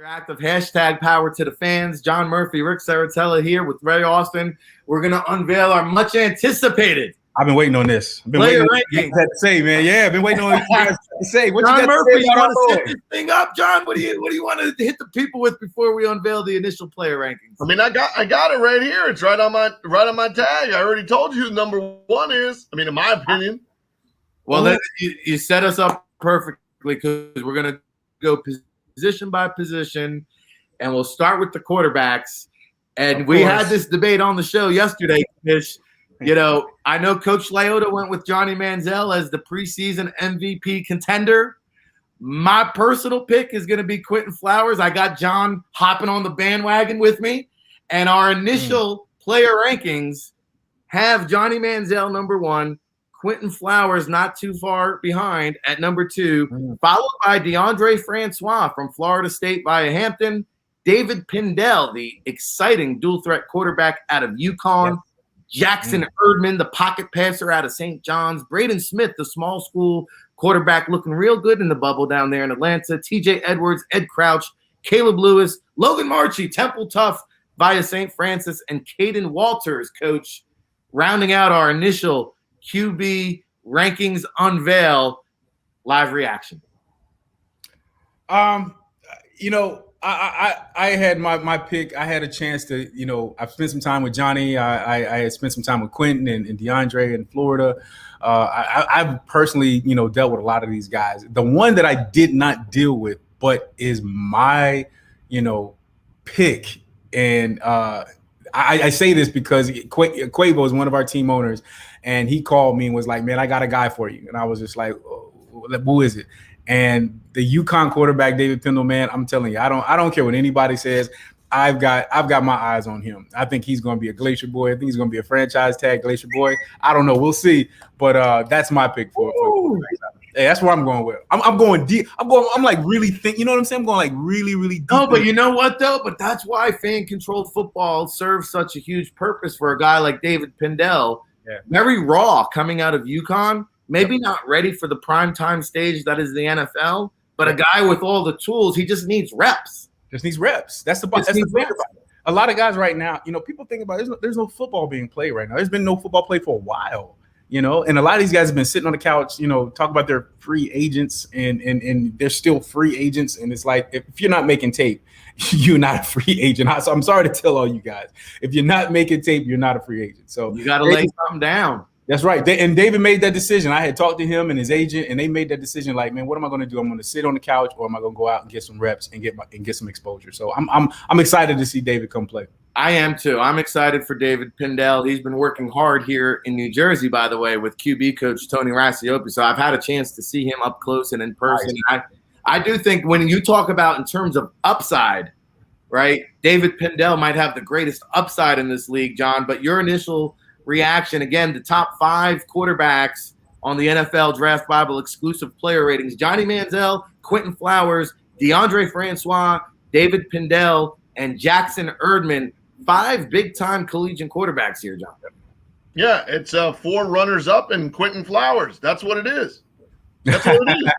Active hashtag power to the fans. John Murphy, Ric Serritella here with Ray Austin. We're going to unveil our much anticipated. I've been waiting on this. I've been player waiting rankings. on to say, man. Yeah, I've been waiting on you guys to say. What John you Murphy, you want to say set this thing up, John? What do you want to hit the people with before we unveil the initial player rankings? I mean, I got it right here. It's right on my tag. I already told you who number one is. I mean, in my opinion. Well, then you set us up perfectly because we're going to go position by position, and we'll start with the quarterbacks. And we had this debate on the show yesterday, Fish. You know, I know Coach Lyotta went with Johnny Manziel as the preseason MVP contender. My personal pick is going to be Quentin Flowers. I got John hopping on the bandwagon with me. And our initial player rankings have Johnny Manziel number one, Quentin Flowers not too far behind at number two, followed by DeAndre Francois from Florida State via Hampton, David Pindell, the exciting dual-threat quarterback out of UConn, Jackson Erdman, the pocket passer out of St. John's, Braden Smith, the small school quarterback looking real good in the bubble down there in Atlanta, TJ Edwards, Ed Crouch, Caleb Lewis, Logan Marchie, Temple Tough via St. Francis, and Caden Walters, coach, rounding out our initial QB rankings unveil live reaction. You know, I had my pick. I had a chance to, you know, I've spent some time with Johnny. I had spent some time with Quentin and DeAndre in Florida. I've personally, you know, dealt with a lot of these guys. The one that I did not deal with, but is my, you know, pick. And I say this because Quavo is one of our team owners, and he called me and was like, "Man, I got a guy for you." And I was just like, "Who is it?" And the UConn quarterback, David Pindell, man, I'm telling you, I don't care what anybody says. I've got my eyes on him. I think he's going to be a Glacier boy. I think he's going to be a franchise tag Glacier boy. I don't know. We'll see. But that's my pick for hey, that's where I'm going with. I'm going deep. I'm like really think. You know what I'm saying? I'm going like really, really deep. No, but you know what though? But that's why fan-controlled football serves such a huge purpose for a guy like David Pindell. Yeah. Very raw coming out of UConn. Maybe not ready for the primetime stage that is the NFL, but a guy with all the tools, he just needs reps. Just needs reps. That's the thing about it. A lot of guys right now, you know, people think about there's no football being played right now. There's been no football played for a while, you know, and a lot of these guys have been sitting on the couch, you know, talk about their free agents and they're still free agents. And it's like, if you're not making tape, you're not a free agent. So I'm sorry to tell all you guys, if you're not making tape, you're not a free agent. So you got to lay something down. That's right. And David made that decision. I had talked to him and his agent, and they made that decision. Like, man, what am I going to do? I'm going to sit on the couch, or am I going to go out and get some reps and get some exposure? So I'm excited to see David come play. I am too. I'm excited for David Pindell. He's been working hard here in New Jersey, by the way, with QB coach Tony Racioppi. So I've had a chance to see him up close and in person. Nice. I do think when you talk about in terms of upside, right, David Pindell might have the greatest upside in this league, John. But your initial reaction, again, the top 5 quarterbacks on the NFL Draft Bible exclusive player ratings: Johnny Manziel, Quentin Flowers, DeAndre Francois, David Pindell, and Jackson Erdman. 5 big-time collegiate quarterbacks here, John. Yeah, it's 4 runners up and Quentin Flowers. That's what it is. That's what it is.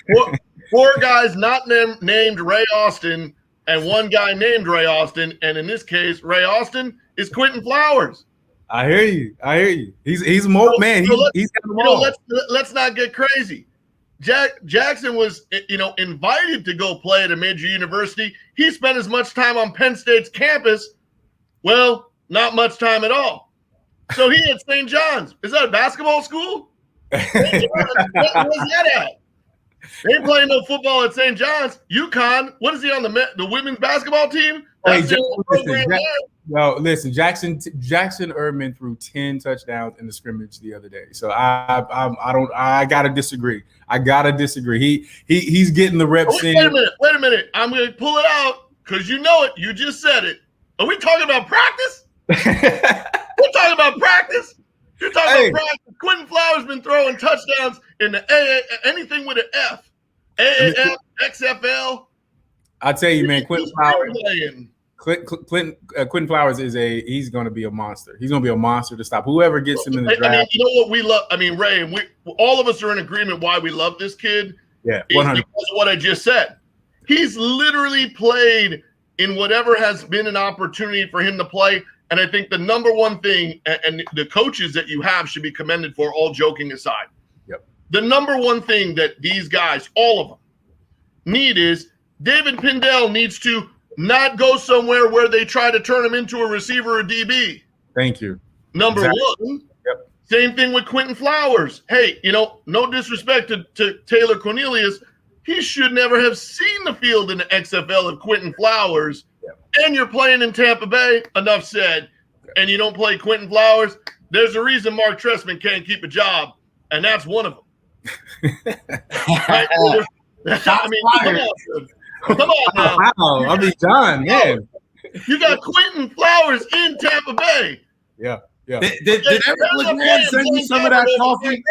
It's four guys not named Ray Austin and 1 guy named Ray Austin, and in this case, Ray Austin is Quentin Flowers. I hear you. He's more man. He's got them all. Let's not get crazy. Jackson was, you know, invited to go play at a major university. He spent as much time on Penn State's campus. Well, not much time at all. So he at St. John's. Is that a basketball school? Where's that at? They ain't playing no football at St. John's. UConn, what is he on the women's basketball team? That's listen, Jackson Erdman threw 10 touchdowns in the scrimmage the other day. So I gotta disagree. He's getting the reps in. Wait a minute. I'm gonna pull it out because you know it. You just said it. Are we talking about practice? We're talking about practice. You're talking about practice. Quentin Flowers been throwing touchdowns in the anything with an F. AAF, XFL. I tell you, man, Quentin Flowers he's going to be a monster. He's going to be a monster to stop whoever gets him in the draft. I mean, you know what we love? I mean, Ray, all of us are in agreement why we love this kid. Yeah, 100%. Because of what I just said. He's literally played in whatever has been an opportunity for him to play. And I think the number one thing, and the coaches that you have should be commended for, all joking aside. Yep. The number one thing that these guys, all of them, need is David Pindell needs to not go somewhere where they try to turn him into a receiver or DB. Thank you. Number one. Yep. Same thing with Quentin Flowers. Hey, no disrespect to Taylor Cornelius. He should never have seen the field in the XFL of Quentin Flowers. Yep. And you're playing in Tampa Bay, enough said, and you don't play Quentin Flowers. There's a reason Mark Trestman can't keep a job, and that's one of them. Right? I mean, come on now. Wow, I mean, John, man. You got Quentin Flowers in Tampa Bay. Yeah. Did Eric LeGrand send you some of that coffee?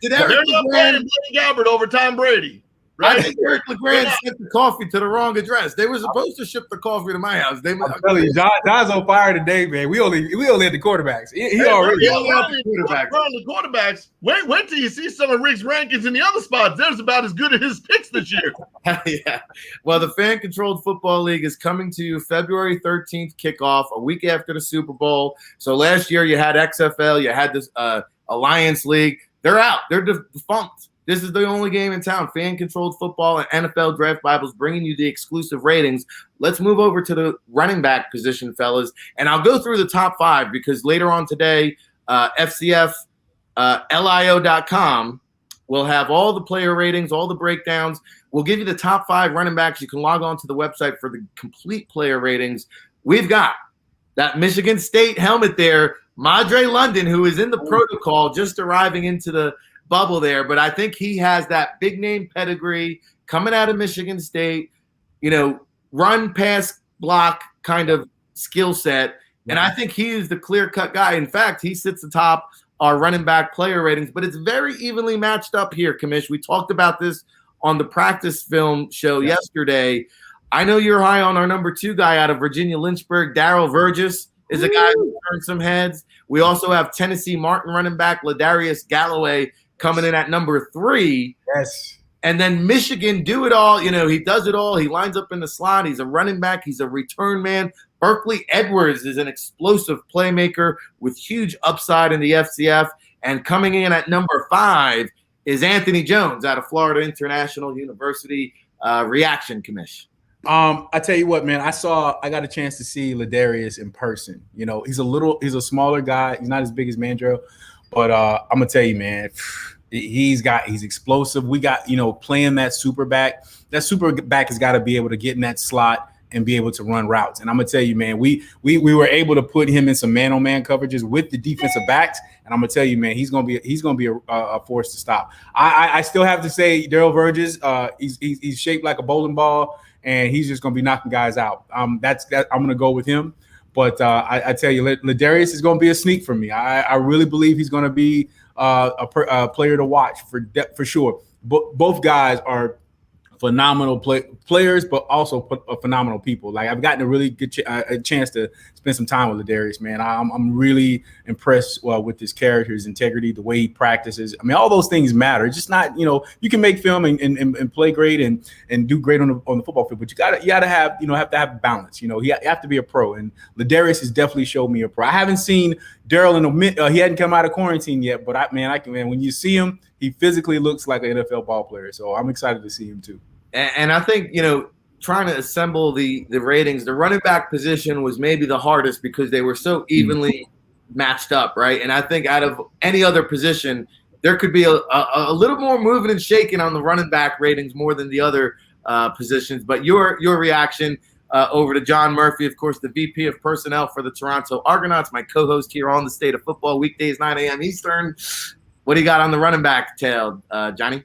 Did Eric LeGrand and Blaine Gabbert over Tom Brady? Right? I think Eric LeGrand sent the coffee to the wrong address. They were supposed to ship the coffee to my house. I'm telling you, John's on fire today, man. We only had the quarterbacks. He already had the quarterbacks. Wait till you see some of Ric's rankings in the other spots. There's about as good as his picks this year. Yeah. Well, the Fan Controlled Football League is coming to you February 13th kickoff, a week after the Super Bowl. So last year you had XFL, you had this Alliance League. They're out. They're defunct. This is the only game in town. Fan-controlled football and NFL Draft Bibles bringing you the exclusive ratings. Let's move over to the running back position, fellas. And I'll go through the top 5 because later on today, FCF LIO.com will have all the player ratings, all the breakdowns. We'll give you the top 5 running backs. You can log on to the website for the complete player ratings. We've got that Michigan State helmet there, Madre London, who is in the protocol, just arriving into the bubble there, but I think he has that big name pedigree coming out of Michigan State, run, pass, block kind of skill set. And I think he is the clear-cut guy. In fact, he sits atop our running back player ratings, but it's very evenly matched up here, Commish. We talked about this on the practice film show yesterday. I know you're high on our number 2 guy out of Virginia Lynchburg, Darrell Verges is a guy who turned some heads. We also have Tennessee Martin running back Ladarius Galloway coming in at number 3. Yes. And then Michigan do it all. He does it all. He lines up in the slot. He's a running back. He's a return man. Berkeley Edwards is an explosive playmaker with huge upside in the FCF. And coming in at number 5 is Anthony Jones out of Florida International University. Reaction, Commish. I tell you what, man, I got a chance to see Ladarius in person. He's a smaller guy. He's not as big as Mandrell. But I'm gonna tell you, man, he's explosive. We got, playing that super back. That super back has got to be able to get in that slot and be able to run routes. And I'm gonna tell you, man, we were able to put him in some man-on-man coverages with the defensive backs. And I'm gonna tell you, man, he's gonna be a force to stop. I still have to say, Darrell Verges, he's shaped like a bowling ball, and he's just gonna be knocking guys out. I'm gonna go with him. But I tell you, Ladarius is going to be a sneak for me. I really believe he's going to be a player to watch for sure. Both guys are phenomenal players, but also phenomenal people. Like, I've gotten a really good a chance to spend some time with Ladarius, man. I'm really impressed with his character, his integrity, the way he practices. I mean, all those things matter. It's just not, you can make film and play great and do great on the football field, but you gotta have to have balance. You have to be a pro, and Ladarius has definitely showed me a pro. I haven't seen Darrell he hadn't come out of quarantine yet, but when you see him, he physically looks like an NFL ball player. So I'm excited to see him too. And I think, trying to assemble the ratings, the running back position was maybe the hardest because they were so evenly matched up, right? And I think out of any other position, there could be a little more moving and shaking on the running back ratings more than the other positions. But your reaction over to John Murphy, of course, the VP of Personnel for the Toronto Argonauts, my co-host here on the State of Football, weekdays 9 a.m. Eastern. What do you got on the running back tail, Johnny?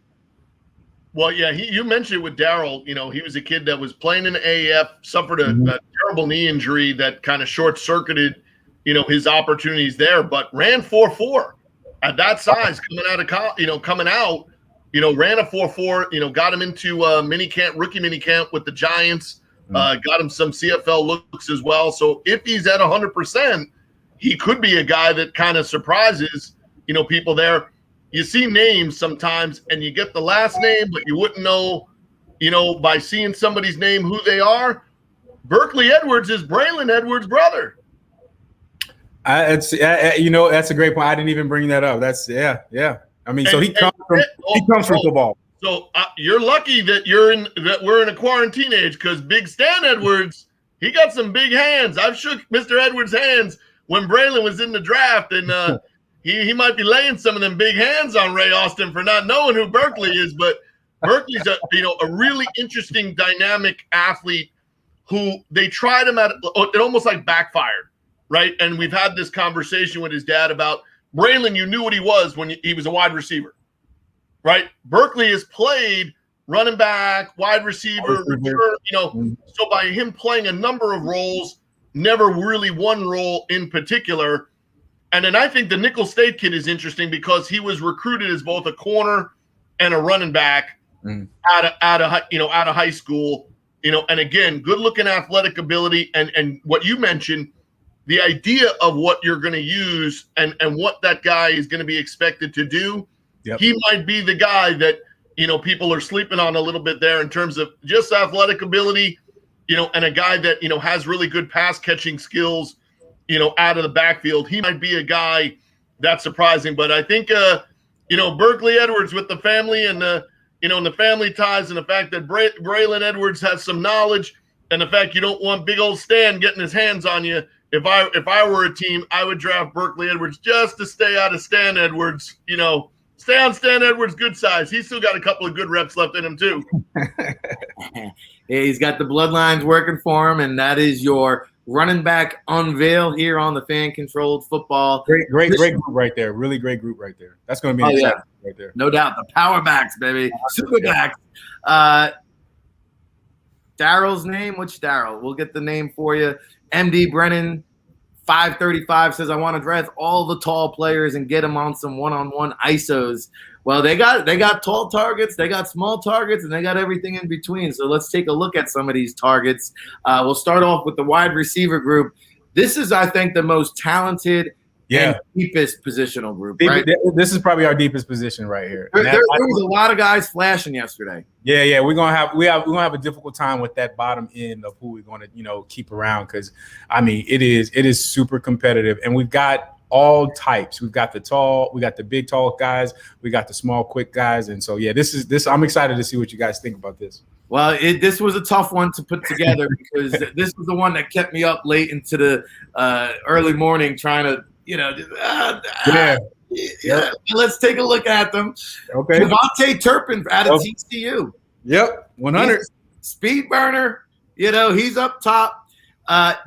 Well, yeah, you mentioned it with Darrell. He was a kid that was playing in the AAF, suffered a terrible knee injury that kind of short-circuited, his opportunities there, but ran 4.4 at that size coming out, ran a 4.4, got him into rookie mini camp with the Giants, got him some CFL looks as well. So if he's at 100%, he could be a guy that kind of surprises, people there. You see names sometimes and you get the last name, but you wouldn't know by seeing somebody's name, who they are. Berkeley Edwards is Braylon Edwards' brother. That's a great point. I didn't even bring that up. That's yeah. I mean, so he comes from football. So you're lucky that we're in a quarantine age, because Big Stan Edwards, he got some big hands. I've shook Mr. Edwards' hands when Braylon was in the draft, and he might be laying some of them big hands on Ray Austin for not knowing who Berkeley is. But Berkeley's a really interesting, dynamic athlete who they tried him at. It almost like backfired, right? And we've had this conversation with his dad about Braylon. You knew what he was when he was a wide receiver, right? Berkeley has played running back, wide receiver, return, so by him playing a number of roles, never really one role in particular. And then I think the Nickel State kid is interesting because he was recruited as both a corner and a running back out of high school, and again, good looking athletic ability. And what you mentioned, the idea of what you're going to use and what that guy is going to be expected to do. Yep. He might be the guy that, people are sleeping on a little bit there in terms of just athletic ability, and a guy that, has really good pass catching skills, out of the backfield. He might be a guy that's surprising. But I think, Berkeley Edwards with the family and and the family ties, and the fact that Braylon Edwards has some knowledge, and the fact you don't want big old Stan getting his hands on you. If I were a team, I would draft Berkeley Edwards just to stay out of Stan Edwards, Stay on Stan Edwards' good size. He's still got a couple of good reps left in him, too. Yeah, he's got the bloodlines working for him, and that is your running back unveil here on the fan-controlled football. Great group right there. Really great group right there. That's going to be exciting right there. No doubt. The power backs, baby. Super backs. Darrell's name? Which Darrell? We'll get the name for you. MD Brennan. 535 says, I want to draft all the tall players and get them on some one-on-one ISOs. Well, they got tall targets, they got small targets, and they got everything in between. So let's take a look at some of these targets. We'll start off with the wide receiver group. This is, I think, the most talented and deepest positional group. Right? This is probably our deepest position right here. There was a lot of guys flashing yesterday. Yeah, we're gonna have a difficult time with that bottom end of who we're gonna keep around, because I mean it is super competitive, and we've got all types. We've got the big tall guys, we got the small quick guys, and so this I'm excited to see what you guys think about this. Well, this was a tough one to put together because this was the one that kept me up late into the early morning trying to. Let's take a look at them. Okay. Devontae Turpin out of TCU. Yep, 100. Speed burner. He's up top.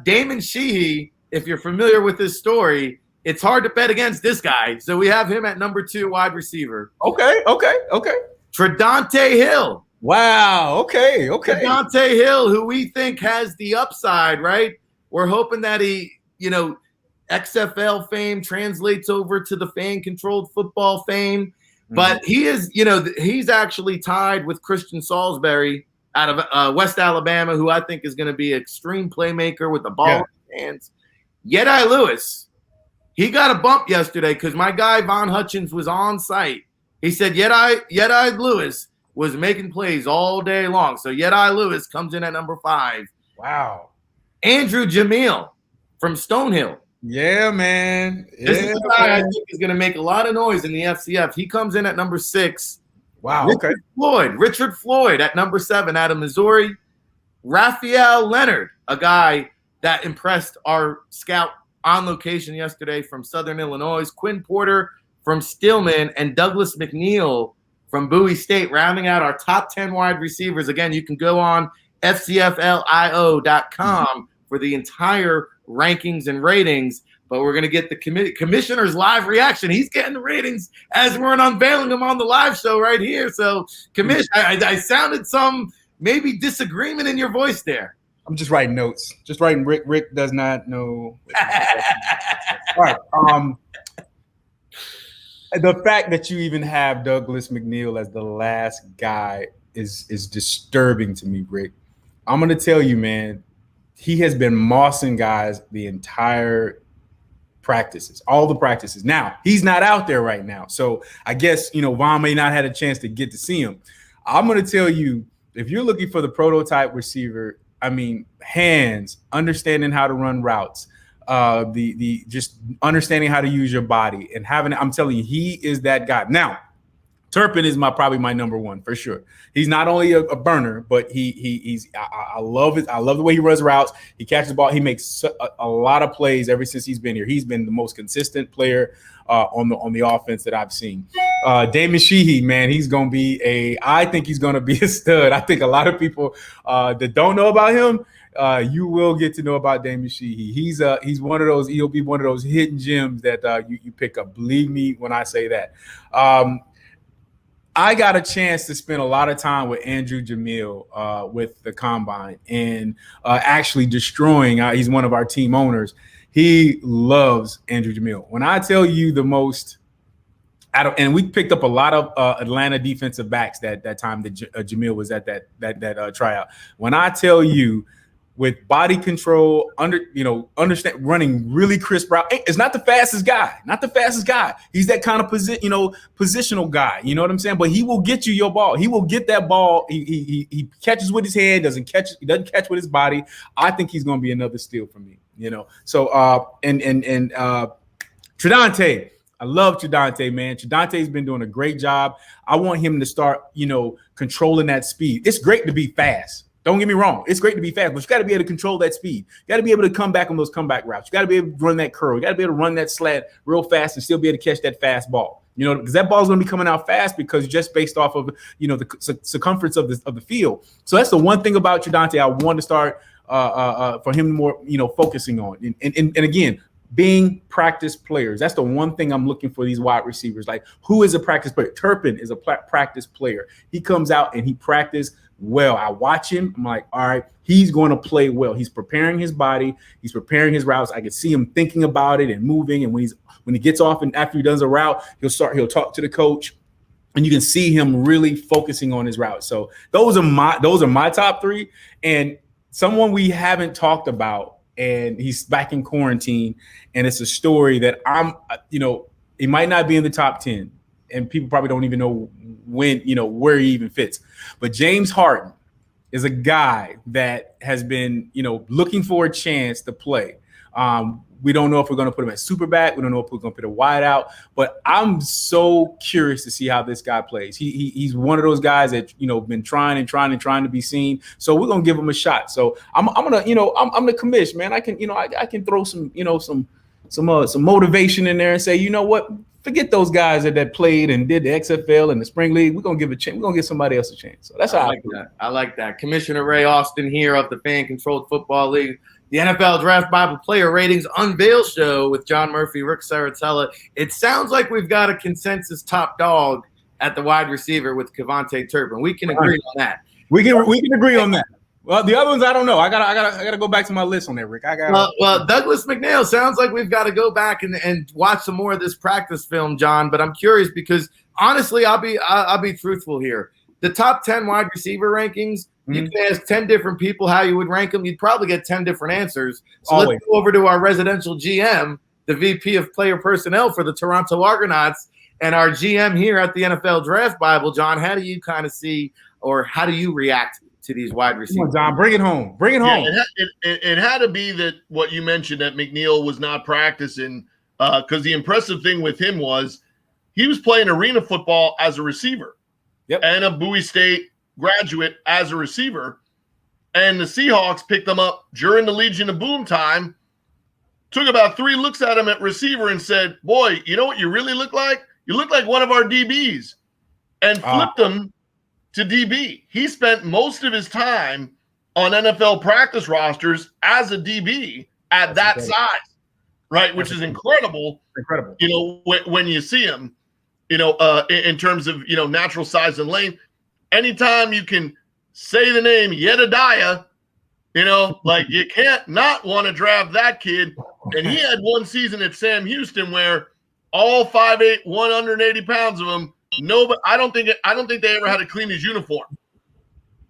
Damon Sheehy, if you're familiar with this story, it's hard to bet against this guy. So we have him at number 2 wide receiver. Okay. Dante Hill. Wow. Okay. Dante Hill, who we think has the upside, right? We're hoping that he, XFL fame translates over to the fan-controlled football fame. But he is, he's actually tied with Christian Salisbury out of West Alabama, who I think is going to be an extreme playmaker with the ball in his hands. Yeti Lewis, he got a bump yesterday because my guy Von Hutchins was on site. He said Yeti Lewis was making plays all day long. So Yeti Lewis comes in at number 5. Wow. Andrew Jamil from Stonehill. Yeah, man. This is a guy I think is going to make a lot of noise in the FCF. He comes in at number 6. Wow. Richard Floyd at number 7 out of Missouri. Raphael Leonard, a guy that impressed our scout on location yesterday from Southern Illinois. Quinn Porter from Stillman and Douglas McNeil from Bowie State, rounding out our top 10 wide receivers. Again, you can go on FCFLIO.com for the entire rankings and ratings, but we're going to get the commissioner's live reaction. He's getting the ratings as we're unveiling them on the live show right here. So, I sounded some maybe disagreement in your voice there. I'm just writing notes. Just writing. Rick does not know. All right. The fact that you even have Douglas McNeil as the last guy is disturbing to me, Rick. I'm going to tell you, man. He has been mossing guys the entire practices, all the practices. Now, he's not out there right now. So I guess, Von may not have a chance to get to see him. I'm going to tell you, if you're looking for the prototype receiver, I mean, hands, understanding how to run routes, the just understanding how to use your body and having, I'm telling you, he is that guy. Now, Turpin is probably my number one for sure. He's not only a burner, but he's I love it. I love the way he runs routes. He catches the ball. He makes a lot of plays ever since he's been here. He's been the most consistent player on the offense that I've seen. Damon Sheehy, man, he's gonna be I think he's gonna be a stud. I think a lot of people that don't know about him, you will get to know about Damon Sheehy. He's one of those. He'll be one of those hidden gems that you pick up. Believe me when I say that. I got a chance to spend a lot of time with Andrew Jamil with the Combine and actually destroying. He's one of our team owners. He loves Andrew Jamil. When I tell you the most, and we picked up a lot of Atlanta defensive backs that time that Jamil was at that tryout. When I tell you, with body control, understand running really crisp route. It's not the fastest guy, He's that kind of positional guy. You know what I'm saying? But he will get you your ball. He will get that ball. He catches with his head, doesn't catch with his body. I think he's going to be another steal for me. So Tridante. I love Tridante, man. Tridante's been doing a great job. I want him to start, controlling that speed. It's great to be fast. Don't get me wrong. It's great to be fast, but you got to be able to control that speed. You got to be able to come back on those comeback routes. You got to be able to run that curl. You got to be able to run that slant real fast and still be able to catch that fast ball. Because that ball is going to be coming out fast because just based off of, the circumference of the field. So that's the one thing about Tridante I want to start for him more, focusing on. And again, being practice players. That's the one thing I'm looking for these wide receivers. Like, who is a practice player? Turpin is a practice player. He comes out and he practices well. I watch him. I'm like, all right, he's going to play well. He's preparing his body. He's preparing his routes. I can see him thinking about it and moving. And when he gets off and after he does a route, he'll talk to the coach, and you can see him really focusing on his route. So those are my top three. And someone we haven't talked about, and he's back in quarantine, and it's a story that he might not be in the top 10. And people probably don't even know where he even fits. But James Harden is a guy that has been, looking for a chance to play. We don't know if we're going to put him at super back. We don't know if we're going to put a wide out. But I'm so curious to see how this guy plays. He's one of those guys that been trying to be seen. So we're gonna give him a shot. So I'm gonna I'm the commish, man. I can throw some motivation in there and say, you know what? Forget those guys that played and did the XFL and the spring league. We're gonna give a chance. We're gonna give somebody else a chance. So that's how I like that. Commissioner Ray Austin here of the Fan Controlled Football League, the NFL Draft Bible Player Ratings Unveil Show with John Murphy, Ric Serritella. It sounds like we've got a consensus top dog at the wide receiver with Kevontae Turpin. We can agree on that. We can agree on that. Well, the other ones I don't know. I gotta go back to my list on that, Rick. Well, Douglas Mcneil sounds like we've got to go back and watch some more of this practice film, John. But I'm curious because honestly, I'll be truthful here. The top 10 wide receiver rankings, you can ask 10 different people how you would rank them. You'd probably get 10 different answers. So let's go over to our residential GM, the VP of Player Personnel for the Toronto Argonauts, and our GM here at the NFL Draft Bible. John, how do you kind of see, or how do you react to these wide receivers? Come on, John, bring it home. It had to be that what you mentioned, that Mcneil was not practicing, because the impressive thing with him was he was playing arena football as a receiver. Yep. And a Bowie State graduate as a receiver. And the Seahawks picked him up during the Legion of Boom time, took about 3 looks at him at receiver and said, boy, you know what you really look like? You look like one of our DBs. And flipped him to DB. He spent most of his time on NFL practice rosters as a DB at that size, right? Which is incredible. Incredible. When you see him, in terms of, natural size and length. Anytime you can say the name Jedediah, like you can't not want to draft that kid. And he had one season at Sam Houston where all 5'8", 180 pounds of him, but I don't think they ever had to clean his uniform,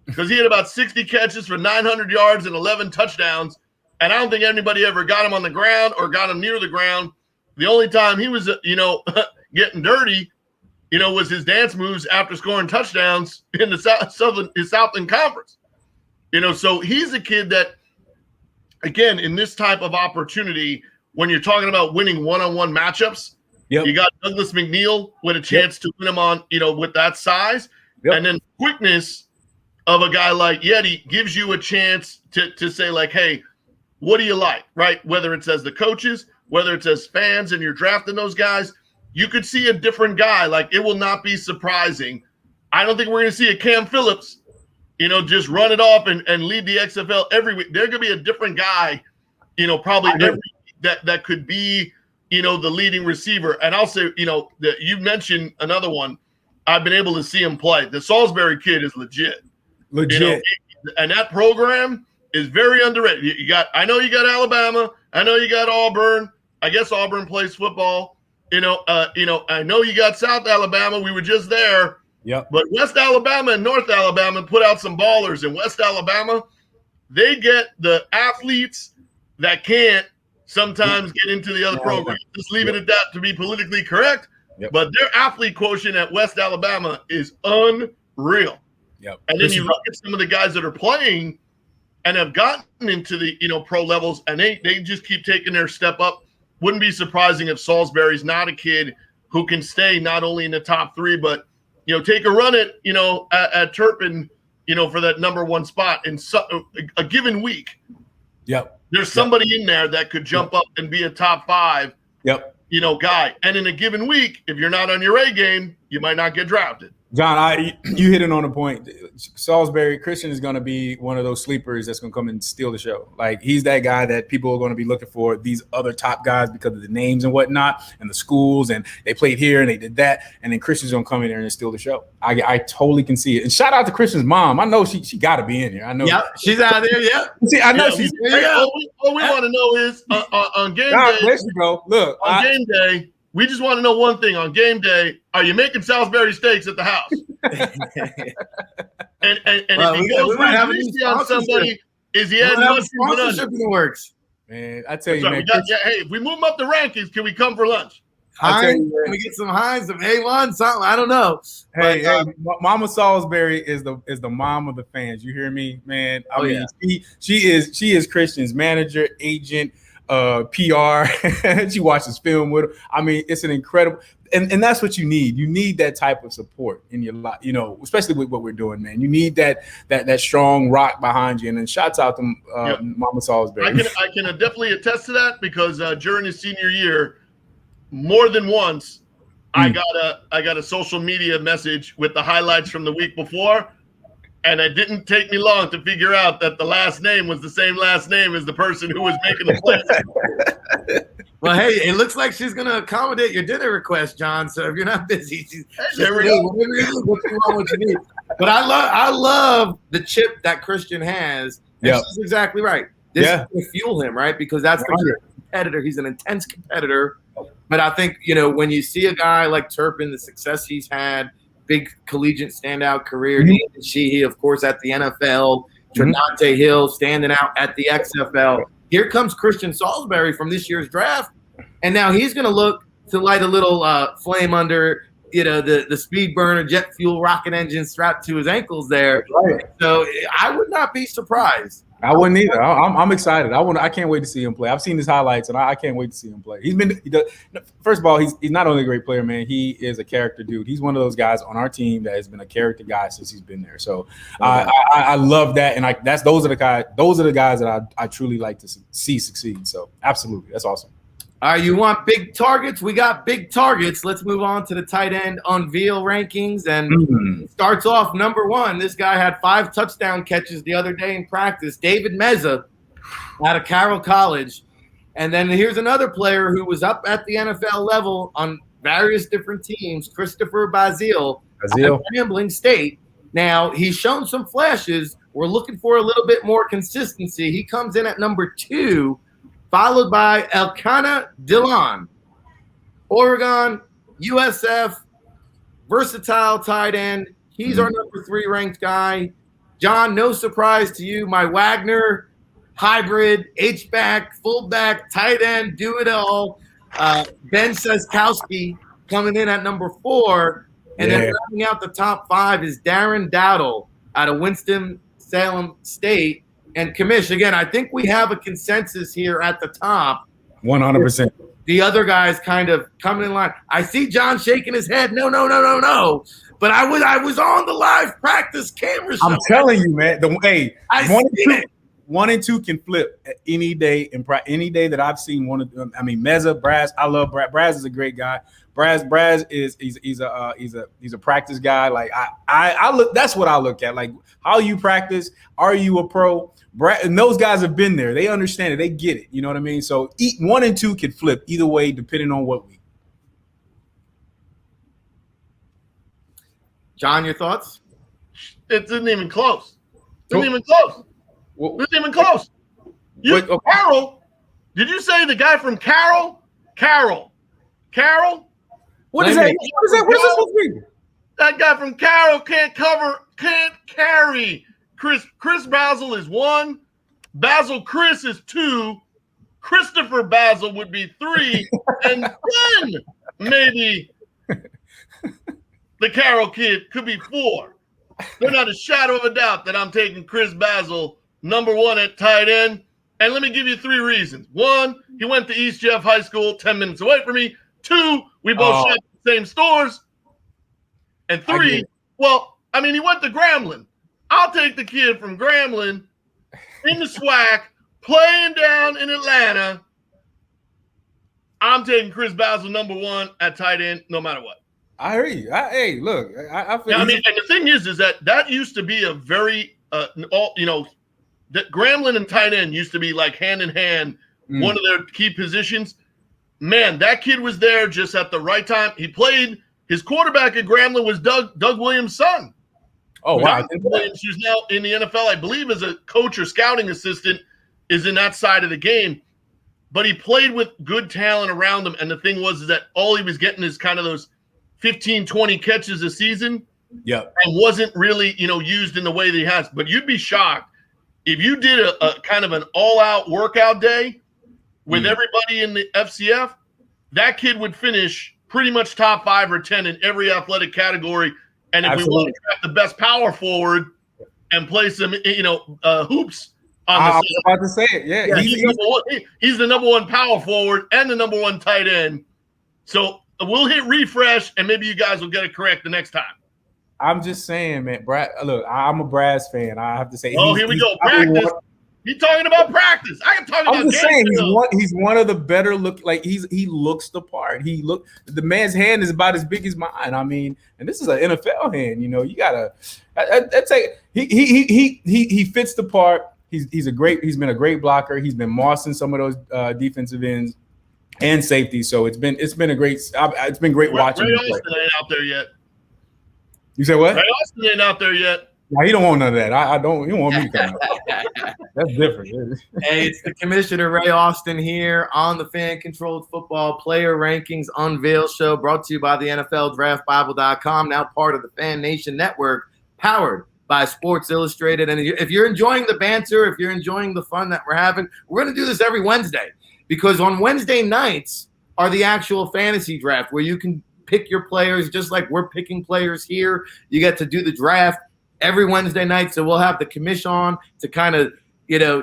because he had about 60 catches for 900 yards and 11 touchdowns. And I don't think anybody ever got him on the ground or got him near the ground. The only time he was, getting dirty, was his dance moves after scoring touchdowns in the Southland Conference. So he's a kid that, again, in this type of opportunity, when you're talking about winning one-on-one matchups, you got Douglas McNeil with a chance to win him on, with that size. And then quickness of a guy like Yeti gives you a chance to say, like, hey, what do you like, right? Whether it's as the coaches, whether it's as fans and you're drafting those guys, you could see a different guy. Like, it will not be surprising. I don't think we're going to see a Cam Phillips, just run it off and lead the XFL every week. There's going to be a different guy, probably every week that could be, the leading receiver. And I'll say, you mentioned another one. I've been able to see him play. The Salisbury kid is legit. And that program is very underrated. I know you got Alabama. I know you got Auburn. I guess Auburn plays football. I know you got South Alabama. We were just there. Yep. But West Alabama and North Alabama put out some ballers. In West Alabama, they get the athletes that can't sometimes get into the other program. Just leave it at that to be politically correct. Yep. But their athlete quotient at West Alabama is unreal. Yep. And then you look at some of the guys that are playing and have gotten into the pro levels, and they just keep taking their step up. Wouldn't be surprising if Salisbury's not a kid who can stay not only in the top 3, but take a run at Turpin, for that number 1 spot in a given week. Yep. There's somebody in there that could jump up and be a top 5. Yep. Guy. And in a given week, if you're not on your A game, you might not get drafted. John, you hit it on the point. Salisbury Christian is going to be one of those sleepers that's going to come and steal the show. Like, he's that guy that people are going to be looking for, these other top guys, because of the names and whatnot and the schools, and they played here and they did that, and then Christian's going to come in there and steal the show. I totally can see it. And shout out to Christian's mom. I know she got to be in here. I know. Yep, she's out there. Yep. See, I know she's there. All we want to know is on game day. There you go. Look, game day. We just want to know one thing on game day: are you making Salisbury steaks at the house? and if he goes on somebody, is he adding sponsorship in the works? Man, I tell you, man. Hey, if we move him up the rankings, can we come for lunch? Heinz, can we get some Heinz, some A1, something? I don't know. Hey, Mama Salisbury is the mom of the fans. You hear me, man? I mean, she is Christian's manager, agent, PR. She watches film with him. I mean, it's an incredible, and that's what you need. You need that type of support in your life, especially with what we're doing, man. You need that strong rock behind you. And then shouts out to Mama Salisbury. I can definitely attest to that, because during his senior year, more than once, I got a social media message with the highlights from the week before. And it didn't take me long to figure out that the last name was the same last name as the person who was making the play. Well, hey, it looks like she's going to accommodate your dinner request, John. So if you're not busy, there we go. Whatever you do, what's wrong with you need. But I love the chip that Christian has. And she's exactly right. This is going to fuel him, right? Because that's the competitor. He's an intense competitor. But I think, when you see a guy like Turpin, the success he's had, big collegiate standout career. Damon Sheehy, of course, at the NFL. Dante Hill standing out at the XFL. Here comes Christian Salisbury from this year's draft, and now he's going to look to light a little flame under, the speed burner, jet fuel rocket engine strapped to his ankles there. Right. So I would not be surprised. I wouldn't either. I'm excited. I can't wait to see him play. I've seen his highlights, and I can't wait to see him play. First of all, he's not only a great player, man. He is a character dude. He's one of those guys on our team that has been a character guy since he's been there. So I love that, and those are the guys that I truly like to see succeed. So absolutely, that's awesome. All right, you want big targets? We got big targets. Let's move on to the tight end unveil rankings. And starts off number 1. This guy had 5 touchdown catches the other day in practice. David Meza out of Carroll College. And then here's another player who was up at the NFL level on various different teams, Christopher Bazil. At Grambling State. Now, he's shown some flashes. We're looking for a little bit more consistency. He comes in at number 2. Followed by Elkanah Dillon, Oregon, USF, versatile tight end. He's our number 3 ranked guy. John, no surprise to you, my Wagner hybrid, H-back, fullback, tight end, do it all. Ben Seskowski coming in at number 4. And then rounding out the top 5 is Darren Dowdle out of Winston-Salem State. And Commish, again, I think we have a consensus here at the top. 100%. The other guys kind of coming in line. I see John shaking his head. No. But I was on the live practice camera show. I'm telling you, man. One and two can flip any day any day that I've seen one of them. I mean, Meza, Braz. I love Braz. Braz is a great guy. Braz is he's a practice guy. Like I look. That's what I look at. Like how you practice. Are you a pro? And those guys have been there. They understand it. They get it. You know what I mean? So 1 and 2 can flip either way depending on what week. John, your thoughts? It isn't even close. It isn't even close. It isn't even close. Carroll, did you say the guy from Carroll? Carroll? What is that? What is that? What is this supposed to be? That guy from Carroll can't carry. Chris Bazil is 1. Bazil Chris is 2. Christopher Bazil would be 3. And then maybe the Carroll kid could be 4. There's not a shadow of a doubt that I'm taking Chris Bazil, number 1 at tight end. And let me give you 3 reasons. 1, he went to East Jeff High School, 10 minutes away from me. 2, we both shop at the same stores. And 3, he went to Grambling. I'll take the kid from Grambling in the SWAC, playing down in Atlanta. I'm taking Chris Bazil, number 1 at tight end, no matter what. I hear you. I feel. And the thing is that used to be a very, that Grambling and tight end used to be like hand in hand, one of their key positions. Man, that kid was there just at the right time. He played. His quarterback at Grambling was Doug Williams' son. Oh, wow. Doug Williams, who's now in the NFL, I believe, as a coach or scouting assistant, is in that side of the game. But he played with good talent around him. And the thing was that all he was getting is kind of those 15, 20 catches a season. Yeah. And wasn't really, used in the way that he has. But you'd be shocked if you did a kind of an all-out workout day with everybody in the FCF, that kid would finish pretty much top 5 or 10 in every athletic category. And if we want to draft the best power forward and play some, hoops on the side. I was about to say it. Yeah. He's the number 1 power forward and the number 1 tight end. So we'll hit refresh, and maybe you guys will get it correct the next time. I'm just saying, man. Look, I'm a Braz fan. I have to say. Oh, here we go. Practice. He's talking about practice. I am talking about. I'm just saying he's one of the better look. Like he looks the part. The man's hand is about as big as mine. I mean, and this is an NFL hand. You gotta. I'd say he fits the part. He's been a great blocker. He's been mossing some of those defensive ends and safety. So it's been great watching. Ray Austin ain't out there yet. You say what? Ray Austin ain't out there yet. No, he don't want none of that. I don't. He don't want me to come out. That's different. Hey, it's the Commissioner Ray Austin here on the Fan Controlled Football Player Rankings Unveil Show, brought to you by the NFLDraftBible.com, now part of the Fan Nation Network, powered by Sports Illustrated. And if you're enjoying the banter, if you're enjoying the fun that we're having, we're going to do this every Wednesday, because on Wednesday nights are the actual fantasy draft where you can pick your players just like we're picking players here. You get to do the draft every Wednesday night. So we'll have the commission on to kind of,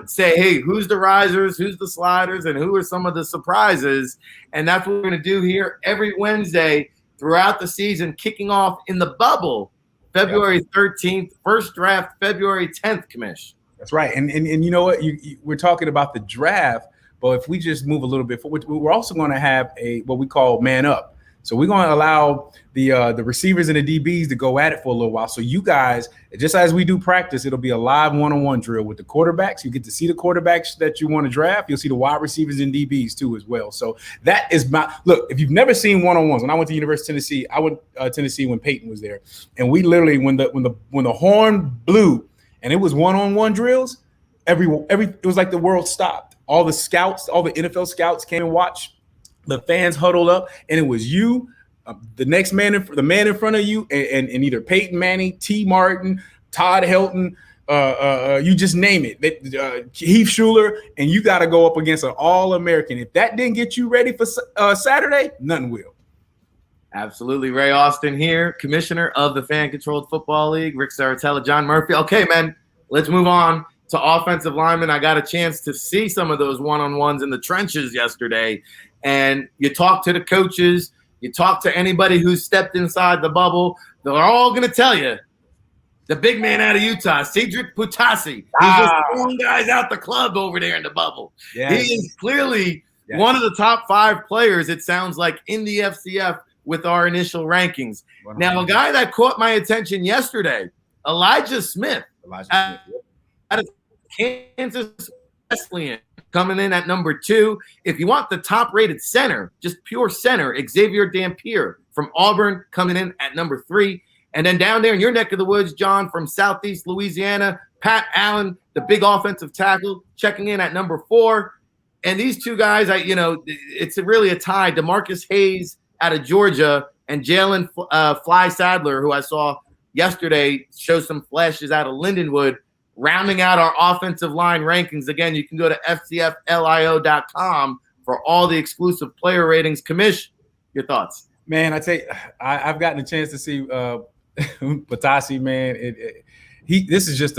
say, hey, who's the risers, who's the sliders, and who are some of the surprises. And that's what we're going to do here every Wednesday throughout the season, kicking off in the bubble February 13th, first draft February 10th, Commish. That's right. And you know what? We're talking about the draft, but if we just move a little bit forward, we're also going to have what we call man up. So we're going to allow the receivers and the DBs to go at it for a little while. So you guys, just as we do practice, it'll be a live one-on-one drill with the quarterbacks. You get to see the quarterbacks that you want to draft. You'll see the wide receivers and DBs too as well. So that is look, if you've never seen one-on-ones, when I went to University of Tennessee, I went Tennessee when Peyton was there. And we literally, when the horn blew and it was one-on-one drills, it was like the world stopped. All the scouts, all the NFL scouts came and watched. The fans huddled up, and it was you, the man in front of you, and either Peyton Manning, T. Martin, Todd Helton, you just name it, Heath Schuler, and you got to go up against an All-American. If that didn't get you ready for Saturday, nothing will. Absolutely. Ray Austin here, commissioner of the Fan-Controlled Football League. Ric Serritella, John Murphy. Okay, man, let's move on to offensive linemen. I got a chance to see some of those one-on-ones in the trenches yesterday. And you talk to the coaches, you talk to anybody who's stepped inside the bubble, they're all going to tell you the big man out of Utah, Cedric Potassi. He's just throwing guys out the club over there in the bubble. Yes. He is clearly one of the top 5 players, it sounds like, in the FCF with our initial rankings. Now, a guy that caught my attention yesterday, Elijah Smith. Out of Kansas Wesleyan, coming in at number 2. If you want the top-rated center, just pure center, Xavier Dampier from Auburn coming in at number 3. And then down there in your neck of the woods, John, from Southeast Louisiana, Pat Allen, the big offensive tackle, checking in at number 4. And these two guys, it's really a tie. DeMarcus Hayes out of Georgia and Jalen Fly Sadler, who I saw yesterday, show some flashes out of Lindenwood, rounding out our offensive line rankings. Again, you can go to FCFLIO.com for all the exclusive player ratings. Commish, your thoughts? Man, I've gotten a chance to see Potassi, man. This is just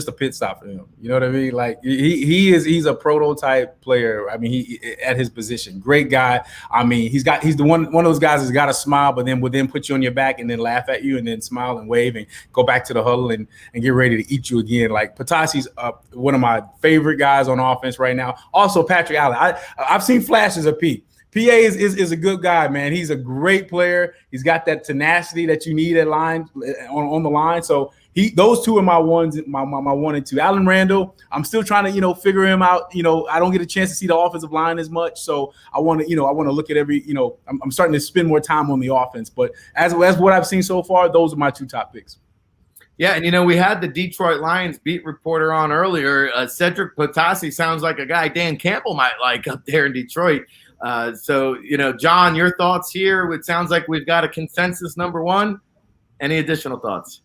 a pit stop for him. You know what I mean? Like he's a prototype player. I mean, he at his position, great guy. I mean, he's the one of those guys that's got a smile, but then will put you on your back and then laugh at you and then smile and wave and go back to the huddle and get ready to eat you again. Like Potassi's one of my favorite guys on offense right now. Also, Patrick Allen. I've seen flashes of Pete. PA is a good guy, man. He's a great player. He's got that tenacity that you need at line on the line. So those two are my ones, my 1 and 2. Alan Randall, I'm still trying to figure him out. I don't get a chance to see the offensive line as much, so I want to look at every. I'm starting to spend more time on the offense. But as what I've seen so far, those are my 2 top picks. Yeah, and we had the Detroit Lions beat reporter on earlier. Cedric Potassi sounds like a guy Dan Campbell might like up there in Detroit. So, John, your thoughts here? It sounds like we've got a consensus number 1. Any additional thoughts?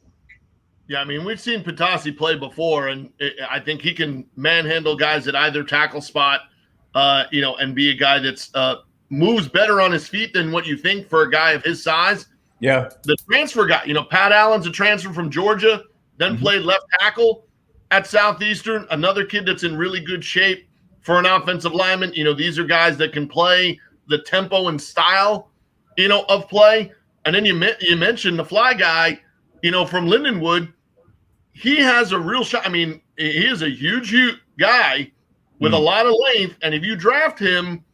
Yeah, I mean, we've seen Potassi play before, and I think he can manhandle guys at either tackle spot, and be a guy that's moves better on his feet than what you think for a guy of his size. Yeah. The transfer guy, Pat Allen's a transfer from Georgia, then played left tackle at Southeastern, another kid that's in really good shape for an offensive lineman. These are guys that can play the tempo and style, of play. And then you mentioned the fly guy, from Lindenwood. He has a real shot. I mean, he is a huge guy with a lot of length. And if you draft him,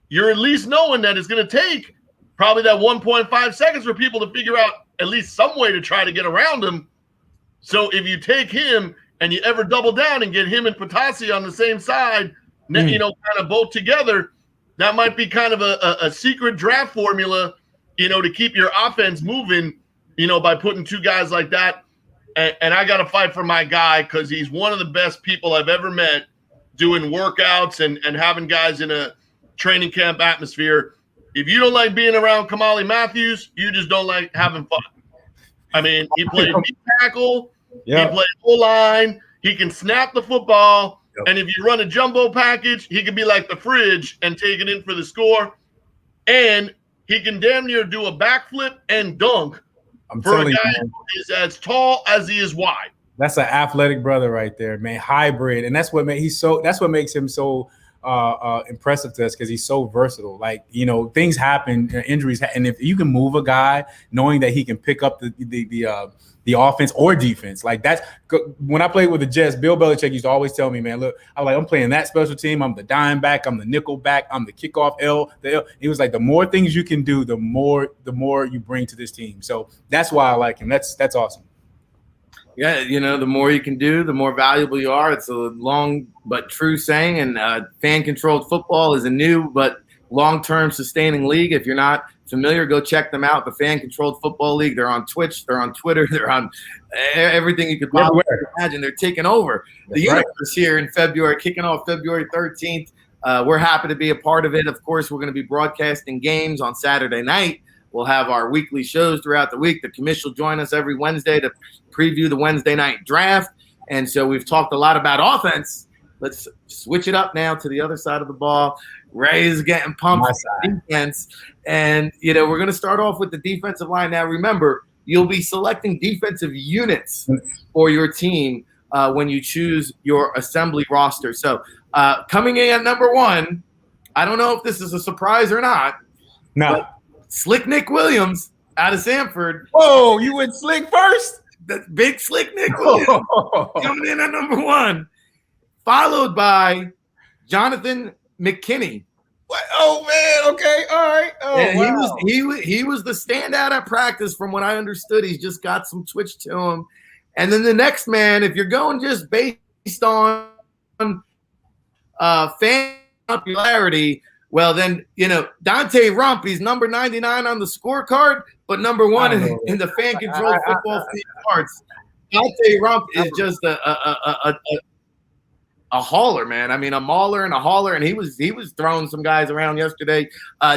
you're at least knowing that it's going to take probably that 1.5 seconds for people to figure out at least some way to try to get around him. So if you take him and you ever double down and get him and Potassi on the same side, kind of both together, that might be kind of a secret draft formula, to keep your offense moving, by putting 2 guys like that. And I got to fight for my guy because he's one of the best people I've ever met doing workouts and having guys in a training camp atmosphere. If you don't like being around Kamali Matthews, you just don't like having fun. I mean, he played deep tackle. He played O-line. He can snap the football. Yep. And if you run a jumbo package, he can be like the fridge and take it in for the score. And he can damn near do a backflip and dunk for a guy who is as tall as he is wide. That's an athletic brother right there, man. Hybrid. And that's what makes him so impressive to us, because he's so versatile. Like, things happen, injuries, and if you can move a guy knowing that he can pick up the offense or defense, like that's when I played with the Jets. Bill Belichick used to always tell me, man, look, I'm playing that special team. I'm the dime back. I'm the nickel back. I'm the kickoff L. He was like, the more things you can do, the more you bring to this team. So that's why I like him. That's awesome. Yeah, the more you can do, the more valuable you are. It's a long but true saying, and fan-controlled football is a new but long-term sustaining league. If you're not familiar, go check them out, the Fan-Controlled Football League. They're on Twitch, they're on Twitter, they're on everything you could possibly imagine. They're taking over the universe here in February, kicking off February 13th. We're happy to be a part of it. Of course, we're going to be broadcasting games on Saturday night. We'll have our weekly shows throughout the week. The commission will join us every Wednesday to preview the Wednesday night draft. And so we've talked a lot about offense. Let's switch it up now to the other side of the ball. Ray is getting pumped for defense. And, we're going to start off with the defensive line. Now, remember, you'll be selecting defensive units for your team when you choose your assembly roster. So coming in at number 1, I don't know if this is a surprise or not. No. Slick Nick Williams out of Sanford. Whoa, you went Slick first? The big Slick Nick Williams coming in at number 1, followed by Jonathan Mckinney. What? Oh man, okay, all right. Oh, and wow. he was the standout at practice, from what I understood. He's just got some twitch to him. And then the next man, if you're going just based on fan popularity, well then Dante Rump, he's number 99 on the scorecard, but number 1 in the fan controlled football charts. Dante Rump is just a hauler, man. I mean, a mauler and a hauler, and he was throwing some guys around yesterday.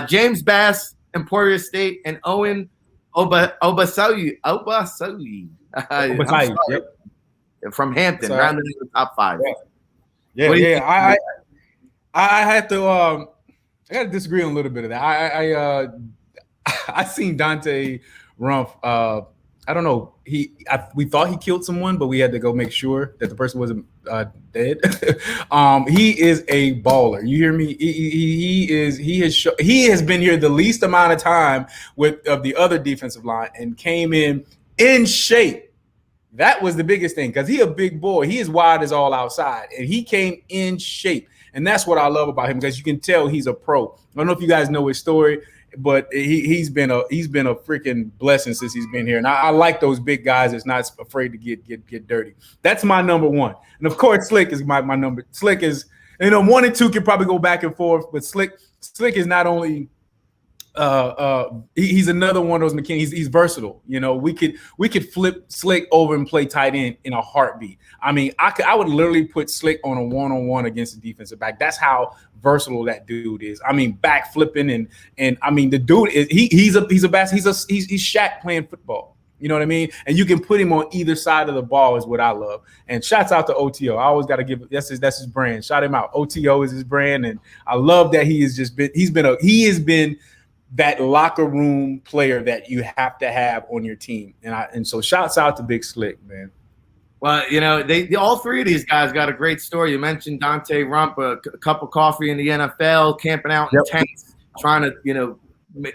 James Bass, Emporia State, and Owen Obasoyi from Hampton, rounded in the top 5. Yeah. I had to. I got to disagree on a little bit of that. I seen Dante Rump. I don't know. We thought he killed someone, but we had to go make sure that the person wasn't dead. He is a baller. You hear me? He has been here the least amount of time of the other defensive line and came in shape. That was the biggest thing, because he a big boy. He is wide as all outside, and he came in shape. And that's what I love about him, because you can tell he's a pro. I don't know if you guys know his story, but he's been a freaking blessing since he's been here. And I like those big guys that's not afraid to get dirty. That's my number 1. And of course, Slick is my number. Slick is, 1 and 2 can probably go back and forth, but Slick is not only he's another one of those McKinney. He's versatile. We could flip Slick over and play tight end in a heartbeat. I mean, I would literally put Slick on a 1-on-1 against a defensive back. That's how versatile that dude is. I mean, back flipping and I mean, the dude is he's Shaq playing football. You know what I mean? And you can put him on either side of the ball is what I love. And shouts out to OTO. I always got to give that's his brand. Shout him out. OTO is his brand, and I love that he has been that locker room player that you have to have on your team. And so shouts out to Big Slick, man. Well, all 3 of these guys got a great story. You mentioned Dante Rump, a cup of coffee in the NFL, camping out in tents, trying to,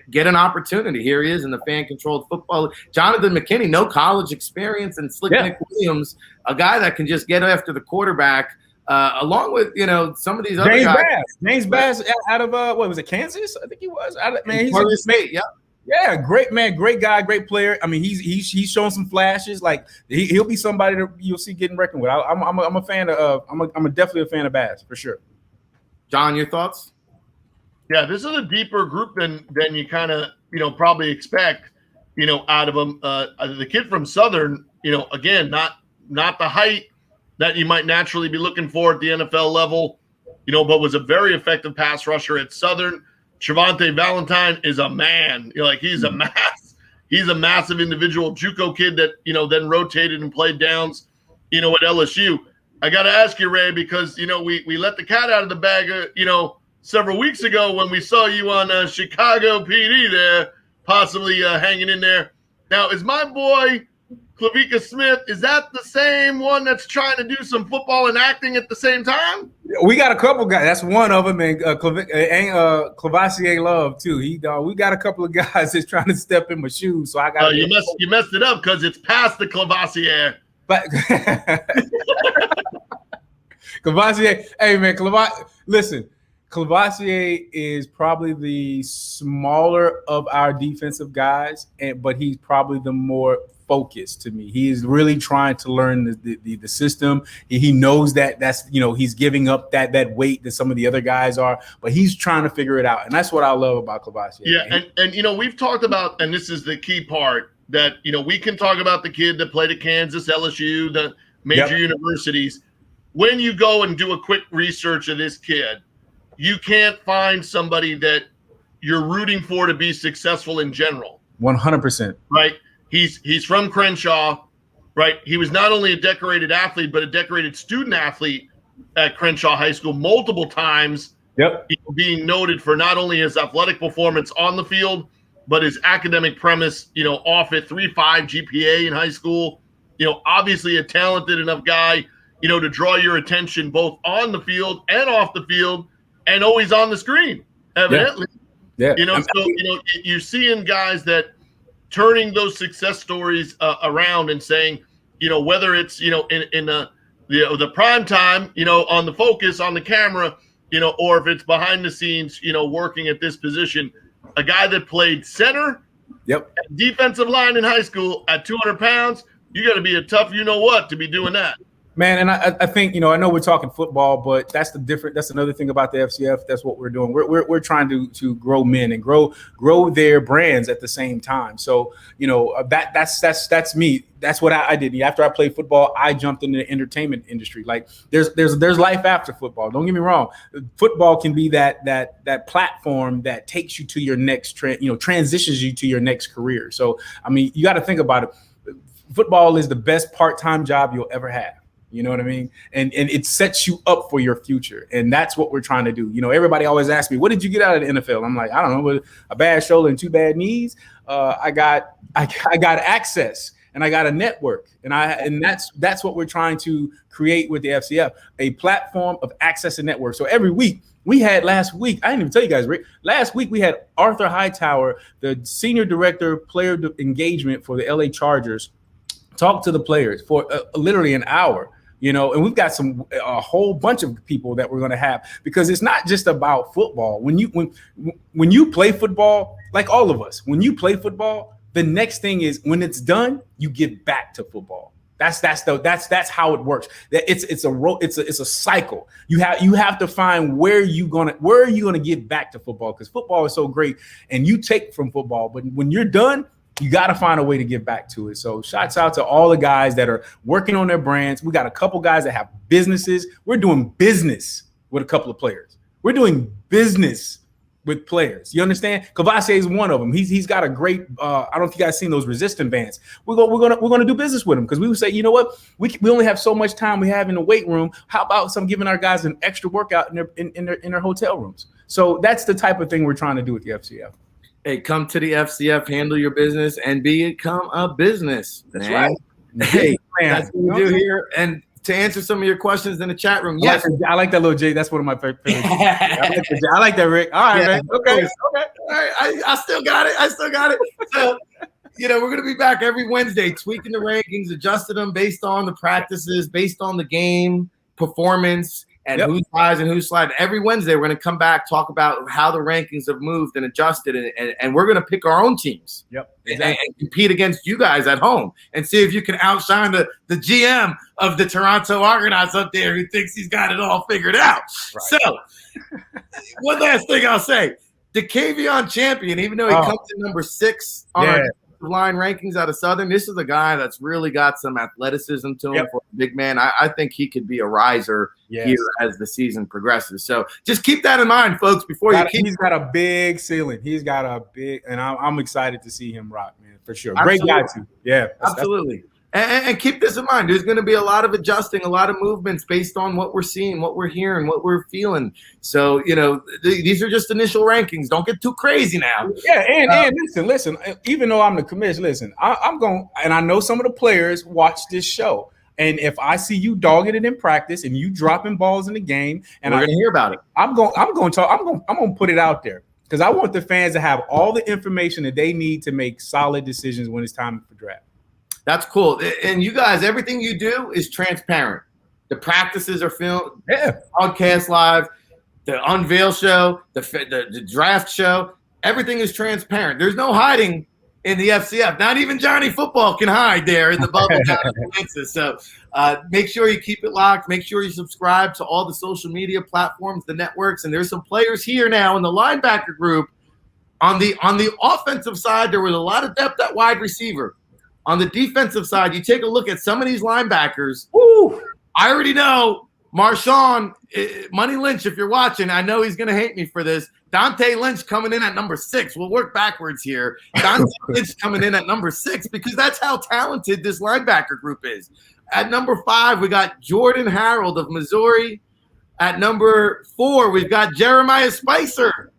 get an opportunity. Here he is in the fan-controlled football. Jonathan Mckinney, no college experience, and Slick Nick Williams, a guy that can just get after the quarterback, along with some of these other guys. James Bass out of what was it, Kansas? I think he was. He's mate. Yeah, great man, great guy, great player. I mean, he's shown some flashes. Like he'll be somebody that you'll see getting reckoned with. I'm a fan of. I'm definitely a fan of Bass for sure. John, your thoughts? Yeah, this is a deeper group than you kind of probably expect out of them. The kid from Southern, again, not the height that you might naturally be looking for at the NFL level, but was a very effective pass rusher at Southern. Trevante Valentine is a man. He's a mass. He's a massive individual JUCO kid that, then rotated and played downs, at LSU. I got to ask you, Ray, because, we let the cat out of the bag, several weeks ago when we saw you on Chicago PD there, possibly hanging in there. Now, is my boy Clevica Smith, is that the same one that's trying to do some football and acting at the same time? We got a couple guys. That's one of them, and Clevassier Love too. We got a couple of guys that's trying to step in my shoes. So I got. You messed it up because it's past the Clevassier. But Clevassier, hey man, listen. Clevassier is probably the smaller of our defensive guys, but he's probably the more focused to me. He is really trying to learn the system. He knows that's he's giving up that weight that some of the other guys are, but he's trying to figure it out, and that's what I love about Clevassier. Yeah, and we've talked about, and this is the key part, that we can talk about the kid that played at Kansas, LSU, the major universities. When you go and do a quick research of this kid, you can't find somebody that you're rooting for to be successful in general. 100%. Right? He's from Crenshaw, right? He was not only a decorated athlete, but a decorated student athlete at Crenshaw High School multiple times, Yep. Being noted for not only his athletic performance on the field, but his academic premise, off at 3.5 GPA in high school. Obviously a talented enough guy, to draw your attention both on the field and off the field, and always on the screen, evidently. Yeah. You're seeing guys that turning those success stories around and saying, whether it's, in the prime time, on the focus, on the camera, or if it's behind the scenes, working at this position, a guy that played center, defensive line in high school at 200 pounds, you got to be a tough to be doing that. Man, and I think, I know we're talking football, but that's another thing about the FCF. That's what we're doing. We're trying to grow men and grow their brands at the same time. So, that's me. That's what I did. After I played football, I jumped into the entertainment industry. Like there's life after football. Don't get me wrong. Football can be that platform that takes you to your next transitions you to your next career. So, I mean, you got to think about it. Football is the best part-time job you'll ever have. You know what I mean? And it sets you up for your future. And that's what we're trying to do. Everybody always asks me, what did you get out of the NFL? I'm like, I don't know, with a bad shoulder and 2 bad knees. I got access and I got a network. And that's what we're trying to create with the FCF, a platform of access and network. So every week, last week, I didn't even tell you guys, Rick, last week we had Arthur Hightower, the senior director player engagement for the LA Chargers, talk to the players for literally an hour. And we've got a whole bunch of people that we're going to have, because it's not just about football. When you play football, like all of us, when you play football, the next thing is when it's done, you get back to football. That's how it works. It's a cycle. You have to find where are you gonna get back to football, because football is so great and you take from football, but when you're done, you got to find a way to get back to it. So shouts out to all the guys that are working on their brands. We got a couple guys that have businesses. We're doing business with a couple of players. We're doing business with players. You understand? Kavase is one of them. He's got a great. I don't know if you guys seen those resistant bands. We're gonna do business with him, because we would say, you know what? We only have so much time we have in the weight room. How about giving our guys an extra workout in their hotel rooms? So that's the type of thing we're trying to do with the FCF. Hey, come to the FCF, handle your business, and become a business. That's right. Hey, that's what we do here. And to answer some of your questions in the chat room, yes, I like that little J. That's one of my favorites. I like that, Rick. All right, man. Okay. All right. I still got it. So, we're gonna be back every Wednesday, tweaking the rankings, adjusting them based on the practices, based on the game performance, and who's rise and who's slide. Every Wednesday, we're going to come back, talk about how the rankings have moved and adjusted, and we're going to pick our own teams. Exactly. And compete against you guys at home and see if you can outshine the GM of the Toronto Argonauts up there who thinks he's got it all figured out. Right. So, one last thing I'll say. The Kavion champion, even though he comes in number 6 on our line rankings out of Southern, this is a guy that's really got some athleticism to him for a big man. I think he could be a riser here as the season progresses. So just keep that in mind, folks, he's got a big ceiling. He's got a big, and I'm excited to see him rock, man, for sure. Great guy too. Yeah. Absolutely. And keep this in mind. There's going to be a lot of adjusting, a lot of movements based on what we're seeing, what we're hearing, what we're feeling. So, these are just initial rankings. Don't get too crazy now. Yeah, and listen. Even though I'm the commission, I'm going, and I know some of the players watch this show. And if I see you dogging it in practice and you dropping balls in the game, and we're going to hear about it. I'm going to put it out there, because I want the fans to have all the information that they need to make solid decisions when it's time for draft. That's cool. And you guys, everything you do is transparent. The practices are filmed, podcast live, the unveil show, the draft show. Everything is transparent. There's no hiding in the FCF. Not even Johnny Football can hide there in the bubble. So make sure you keep it locked. Make sure you subscribe to all the social media platforms, the networks. And there's some players here now in the linebacker group. On the offensive side, there was a lot of depth at wide receiver. On the defensive side, you take a look at some of these linebackers. Woo! I already know Marshawn, Money Lynch, if you're watching, I know he's going to hate me for this. Dante Lynch coming in at number 6. We'll work backwards here. Dante Lynch coming in at number 6 because that's how talented this linebacker group is. At number 5, we got Jordan Harold of Missouri. At number 4, we've got Jeremiah Spicer.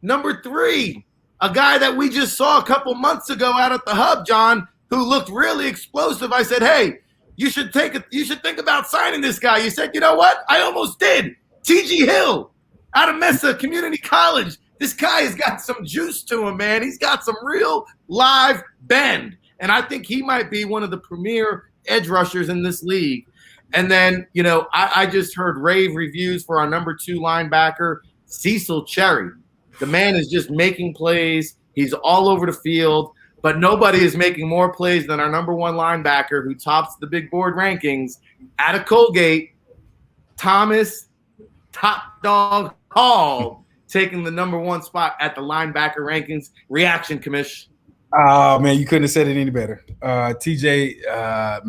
Number 3, a guy that we just saw a couple months ago out at the Hub, John, who looked really explosive. I said, hey, you should think about signing this guy. You said, you know what? I almost did. Tiggy Hill out of Meza Community College. This guy has got some juice to him, man. He's got some real live bend. And I think he might be one of the premier edge rushers in this league. And then, I just heard rave reviews for our number 2 linebacker, Cecil Cherry. The man is just making plays. He's all over the field, but nobody is making more plays than our number 1 linebacker who tops the big board rankings out of Colgate, Thomas Top Dog Hall, taking the number 1 spot at the linebacker rankings. Reaction, commish. Oh, man, you couldn't have said it any better. TJ,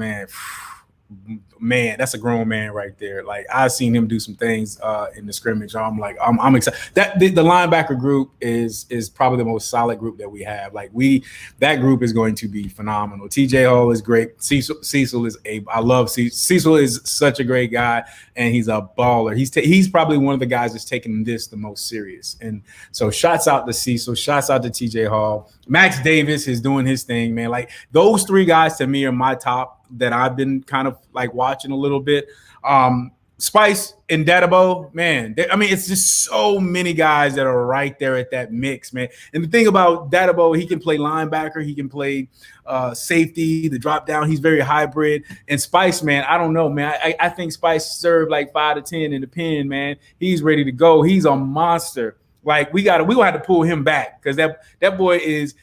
man, that's a grown man right there. Like, I've seen him do some things in the scrimmage. I'm excited. That the linebacker group is probably the most solid group that we have. Like, that group is going to be phenomenal. TJ Hall is great. Cecil is I love Cecil. Cecil is such a great guy, and he's a baller. He's probably one of the guys that's taking this the most serious. And so, shouts out to Cecil. Shouts out to TJ Hall. Max Davis is doing his thing, man. Like, those 3 guys to me are my top that I've been kind of like watching a little bit. Spice and Dadabo, man. It's just so many guys that are right there at that mix, man. And the thing about Dadabo, he can play linebacker, he can play safety, the drop down. He's very hybrid. And Spice, man, I don't know, man. I think Spice served like 5 to 10 in the pen, man. He's ready to go. He's a monster. Like, we gonna have to pull him back because that boy is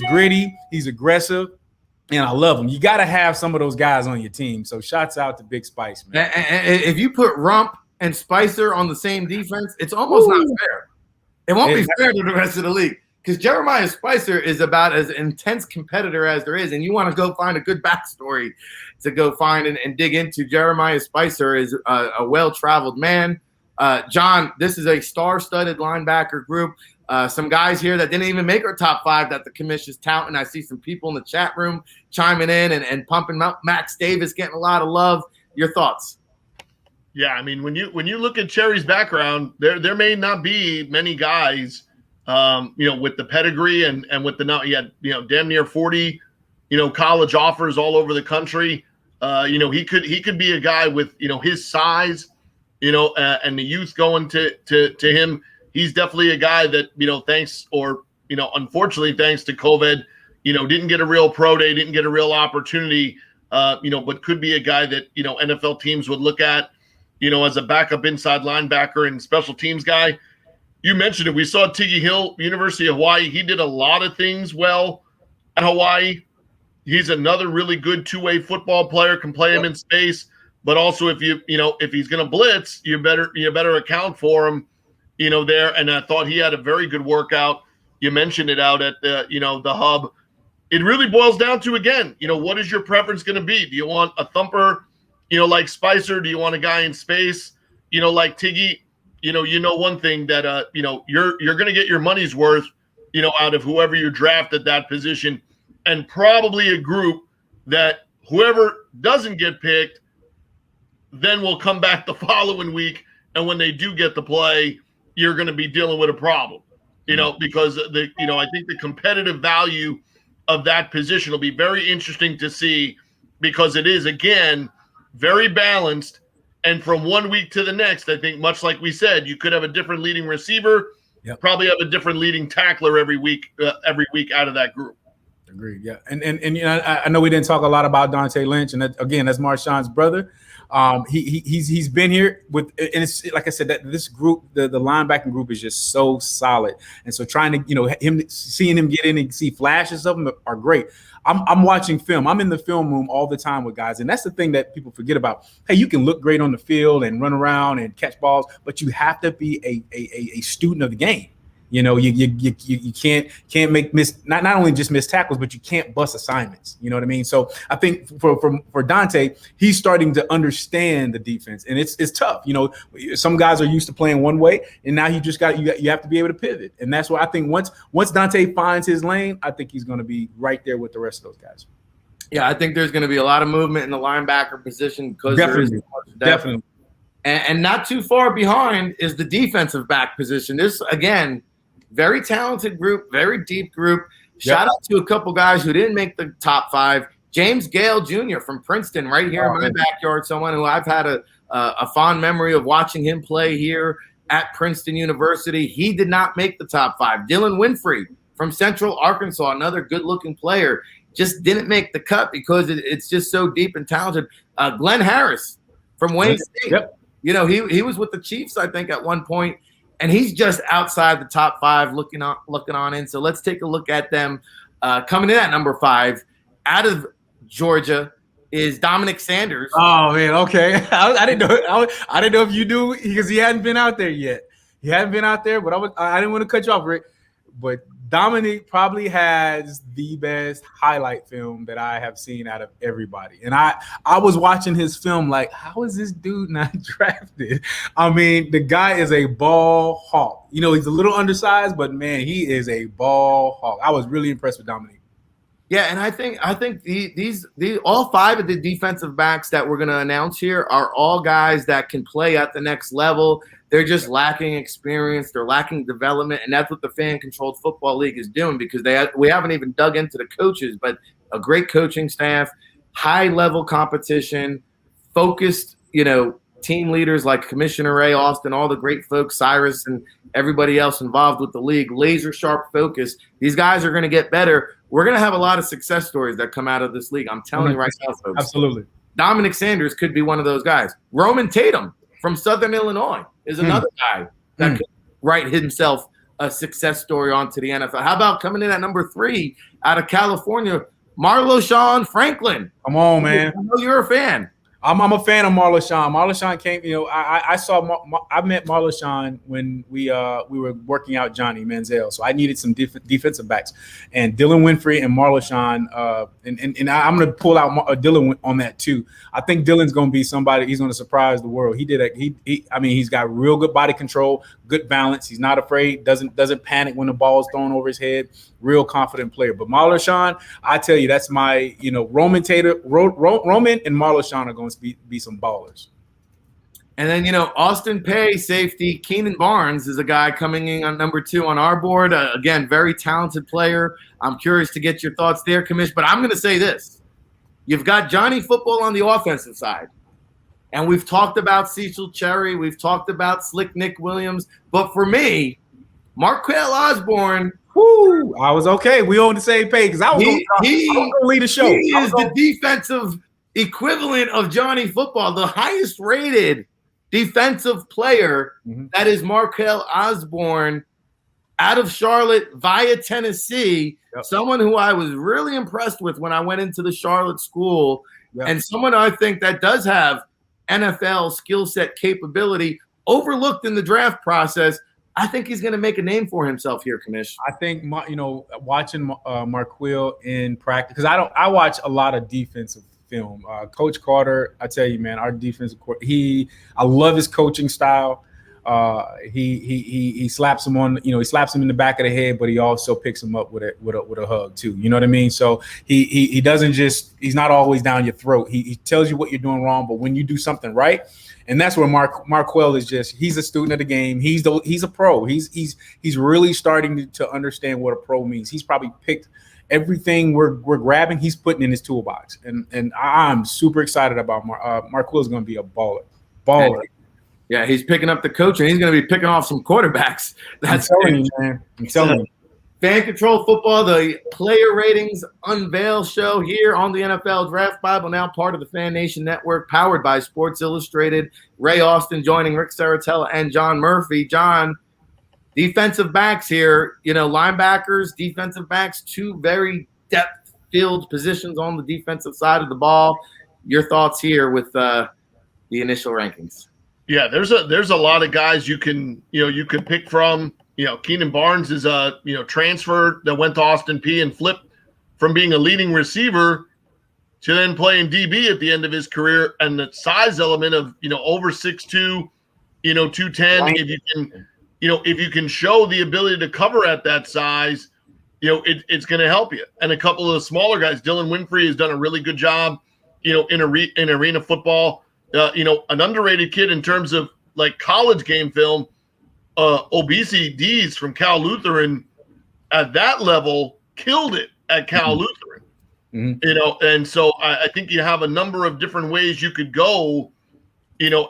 gritty. He's aggressive. And I love him. You got to have some of those guys on your team. So shouts out to Big Spice, man. And if you put Rump and Spicer on the same defense, it's almost not fair. It won't be fair to the rest of the league because Jeremiah Spicer is about as intense competitor as there is. And you want to go find a good backstory to go find and dig into. Jeremiah Spicer is a well-traveled man. John, this is a star-studded linebacker group. Some guys here that didn't even make our top 5 that the commission is touting. I see some people in the chat room chiming in and pumping up. Max Davis getting a lot of love. Your thoughts? Yeah, when you look at Cherry's background, there may not be many guys, with the pedigree and with he had damn near 40, college offers all over the country. He could be a guy with his size, and the youth going to him. He's definitely a guy that, unfortunately, thanks to COVID, didn't get a real pro day, didn't get a real opportunity, but could be a guy that, NFL teams would look at, as a backup inside linebacker and special teams guy. You mentioned it. We saw Tiggy Hill, University of Hawaii. He did a lot of things well at Hawaii. He's another really good 2-way football player, can play him in space, but also if he's going to blitz, you better account for him. There, and I thought he had a very good workout. You mentioned it out at the Hub. It really boils down to, again, what is your preference going to be? Do you want a thumper, like Spicer? Do you want a guy in space, like Tiggy? One thing that you're going to get your money's worth, out of whoever you draft at that position, and probably a group that whoever doesn't get picked, then will come back the following week, and when they do get to play, you're going to be dealing with a problem, because I think the competitive value of that position will be very interesting to see because it is, again, very balanced. And from one week to the next, I think much like we said, you could have a different leading receiver, probably have a different leading tackler every week out of that group. Agreed. Yeah. And I know we didn't talk a lot about Dante Lynch, and that's Marshawn's brother. He's been here with, and it's like I said, that this group, the linebacking group is just so solid, and so trying to seeing him get in and see flashes of them are great. I'm watching film. I'm in the film room all the time with guys, and that's the thing that people forget about. Hey, you can look great on the field and run around and catch balls, but you have to be a student of the game. You can't make not only just miss tackles, but you can't bust assignments. You know what I mean? So I think for Dante, he's starting to understand the defense, and it's tough. Some guys are used to playing one way, and now you have to be able to pivot. And that's why I think once Dante finds his lane, I think he's going to be right there with the rest of those guys. Yeah, I think there's going to be a lot of movement in the linebacker position because definitely. And not too far behind is the defensive back position. This, again, very talented group, very deep group. Shout out to a couple guys who didn't make the top 5. James Gale Jr. from Princeton, right here in my backyard, someone who I've had a fond memory of watching him play here at Princeton University. He did not make the top 5. Dylan Winfrey from Central Arkansas, another good-looking player, just didn't make the cut because it's just so deep and talented. Glenn Harris from Wayne State. Yep. You know, he was with the Chiefs, I think, at one point, and he's just outside the top 5 looking on in. So let's take a look at them. Coming in at number 5 out of Georgia is Dominic Sanders. Oh man, okay. I didn't know. I didn't know if you knew because he hadn't been out there yet. He hadn't been out there, but I didn't want to cut you off, Rick. But Dominic probably has the best highlight film that I have seen out of everybody. And I was watching his film like, how is this dude not drafted? I mean, the guy is a ball hawk. You know, he's a little undersized, but man, he is a ball hawk. I was really impressed with Dominic. Yeah, and I think these all 5 of the defensive backs that we're going to announce here are all guys that can play at the next level. They're just lacking experience. They're lacking development, and that's what the fan-controlled football league is doing because we haven't even dug into the coaches, but a great coaching staff, high-level competition, focused, team leaders like Commissioner Ray Austin, all the great folks, Cyrus and everybody else involved with the league, laser-sharp focus. These guys are going to get better. We're going to have a lot of success stories that come out of this league. I'm telling you right now, folks. Absolutely. Dominic Sanders could be one of those guys. Roman Tatum from Southern Illinois is another guy that could write himself a success story onto the NFL. How about coming in at number 3 out of California, Marlon Franklin? Come on, man. I know you're a fan. I'm a fan of Marlon. Marlon came, I met Marlon when we were working out Johnny Manziel. So I needed some defensive backs, and Dylan Winfrey and Marlon, and I'm going to pull out Dylan on that too. I think Dylan's going to be somebody. He's going to surprise the world. He's got real good body control, good balance. He's not afraid. Doesn't panic when the ball is thrown over his head. Real confident player. But Marlon, I tell you, that's my Roman and Marlon are going to be some ballers. And then, Austin Peay safety, Keenan Barnes is a guy coming in on number 2 on our board. Again, very talented player. I'm curious to get your thoughts there, Commish. But I'm going to say this. You've got Johnny Football on the offensive side. And we've talked about Cecil Cherry. We've talked about Slick Nick Williams. But for me, Markelle Osborne. Whoo, I was okay. We on the same page because I was going to lead the show. He is the defensive equivalent of Johnny Football, the highest rated defensive player. That is Markelle Osborne out of Charlotte via Tennessee. Yep. Someone who I was really impressed with when I went into the Charlotte school, and someone I think that does have NFL skill set capability, overlooked in the draft process. I think he's going to make a name for himself here, Commish. I think watching Markelle in practice, because I watch a lot of defensive film. Coach Carter, I tell you, man, our defensive coordinator, I love his coaching style. He slaps him on, he slaps him in the back of the head, but he also picks him up with a hug too. You know what I mean? So he doesn't he's not always down your throat. He tells you what you're doing wrong, but when you do something right, and that's where Markelle is he's a student of the game. He's a pro. He's really starting to understand what a pro means. He's probably picked everything we're grabbing. He's putting in his toolbox, and I'm super excited about Markelle is going to be a baller. Yeah, he's picking up the coach, and he's going to be picking off some quarterbacks. That's I'm telling you, man. I'm telling you. Fan Control Football, the Player Ratings Unveil show here on the NFL Draft Bible, now part of the Fan Nation Network, powered by Sports Illustrated. Ray Austin joining Ric Serritella and John Murphy. John, defensive backs here, linebackers, defensive backs, 2 very depth-filled positions on the defensive side of the ball. Your thoughts here with the initial rankings? Yeah, there's a lot of guys you can pick from. Keenan Barnes is a transfer that went to Austin Peay and flipped from being a leading receiver to then playing DB at the end of his career, and the size element of over 6'2", 210. If you can show the ability to cover at that size, it's going to help you. And a couple of the smaller guys, Dylan Winfrey has done a really good job, in arena football. an underrated kid in terms of like college game film. OBCDs from Cal Lutheran at that level killed it at Cal Lutheran. And so I think you have a number of different ways you could go,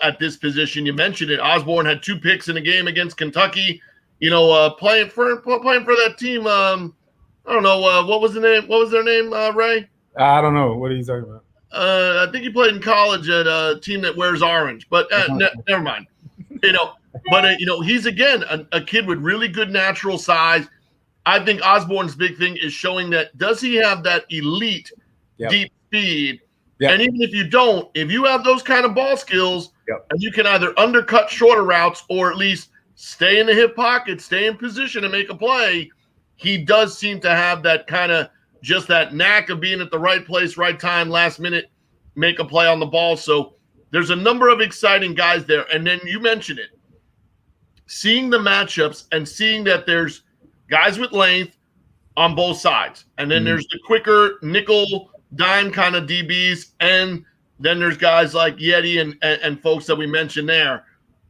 at this position. You mentioned it. Osborne had 2 picks in a game against Kentucky, playing for that team. I don't know. What was the name? What was their name, Ray? I don't know. What are you talking about? I think he played in college at a team that wears orange, but never mind. But he's again a kid with really good natural size. I think Osborne's big thing is showing that does he have that elite deep speed? Yep. And even if you don't, if you have those kind of ball skills, and you can either undercut shorter routes or at least stay in the hip pocket, stay in position and make a play, he does seem to have that kind of just that knack of being at the right place, right time, last minute, make a play on the ball. So there's a number of exciting guys there. And then you mentioned it, seeing the matchups and seeing that there's guys with length on both sides. And then there's the quicker nickel dime kind of DBs. And then there's guys like Yeti and folks that we mentioned there.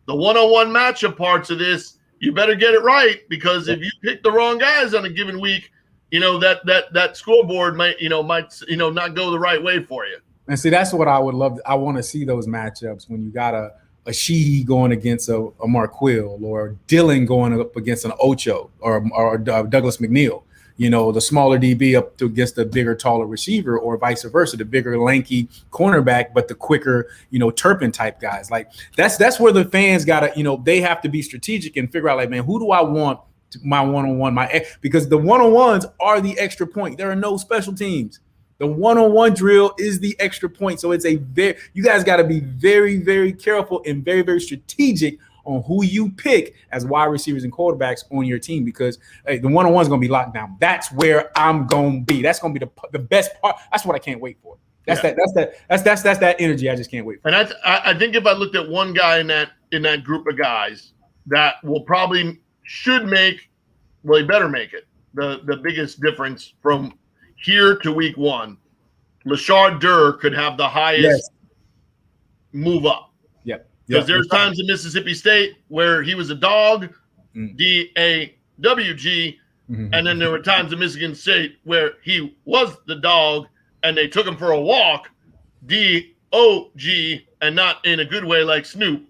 The one-on-one matchup parts of this, you better get it right, because if you pick the wrong guys on a given week, that scoreboard might not go the right way for you. And see, that's what I would love. I want to see those matchups when you got a Sheehy going against a Markelle, or Dylan going up against an Ocho, or Douglas Mcneil. The smaller DB up against the bigger, taller receiver, or vice versa, the bigger, lanky cornerback, but the quicker, Turpin type guys. Like that's where the fans gotta, they have to be strategic and figure out, like, man, who do I want my one-on-one, because the one-on-ones are the extra point. There are no special teams. The one-on-one drill is the extra point. So it's you guys got to be very, very careful and very, very strategic on who you pick as wide receivers and quarterbacks on your team, because the one-on-one is going to be locked down. That's where I'm going to be. That's going to be the best part. That's what I can't wait for. That's that energy I just can't wait for. And I think if I looked at one guy in that group of guys that will probably should make, well, he better make it, the biggest difference from here to week 1, Lashard Durr could have the highest move up. Because there's times in Mississippi State where he was a dog, D-A-W-G, and then there were times in Michigan State where he was the dog and they took him for a walk, D-O-G, and not in a good way like Snoop.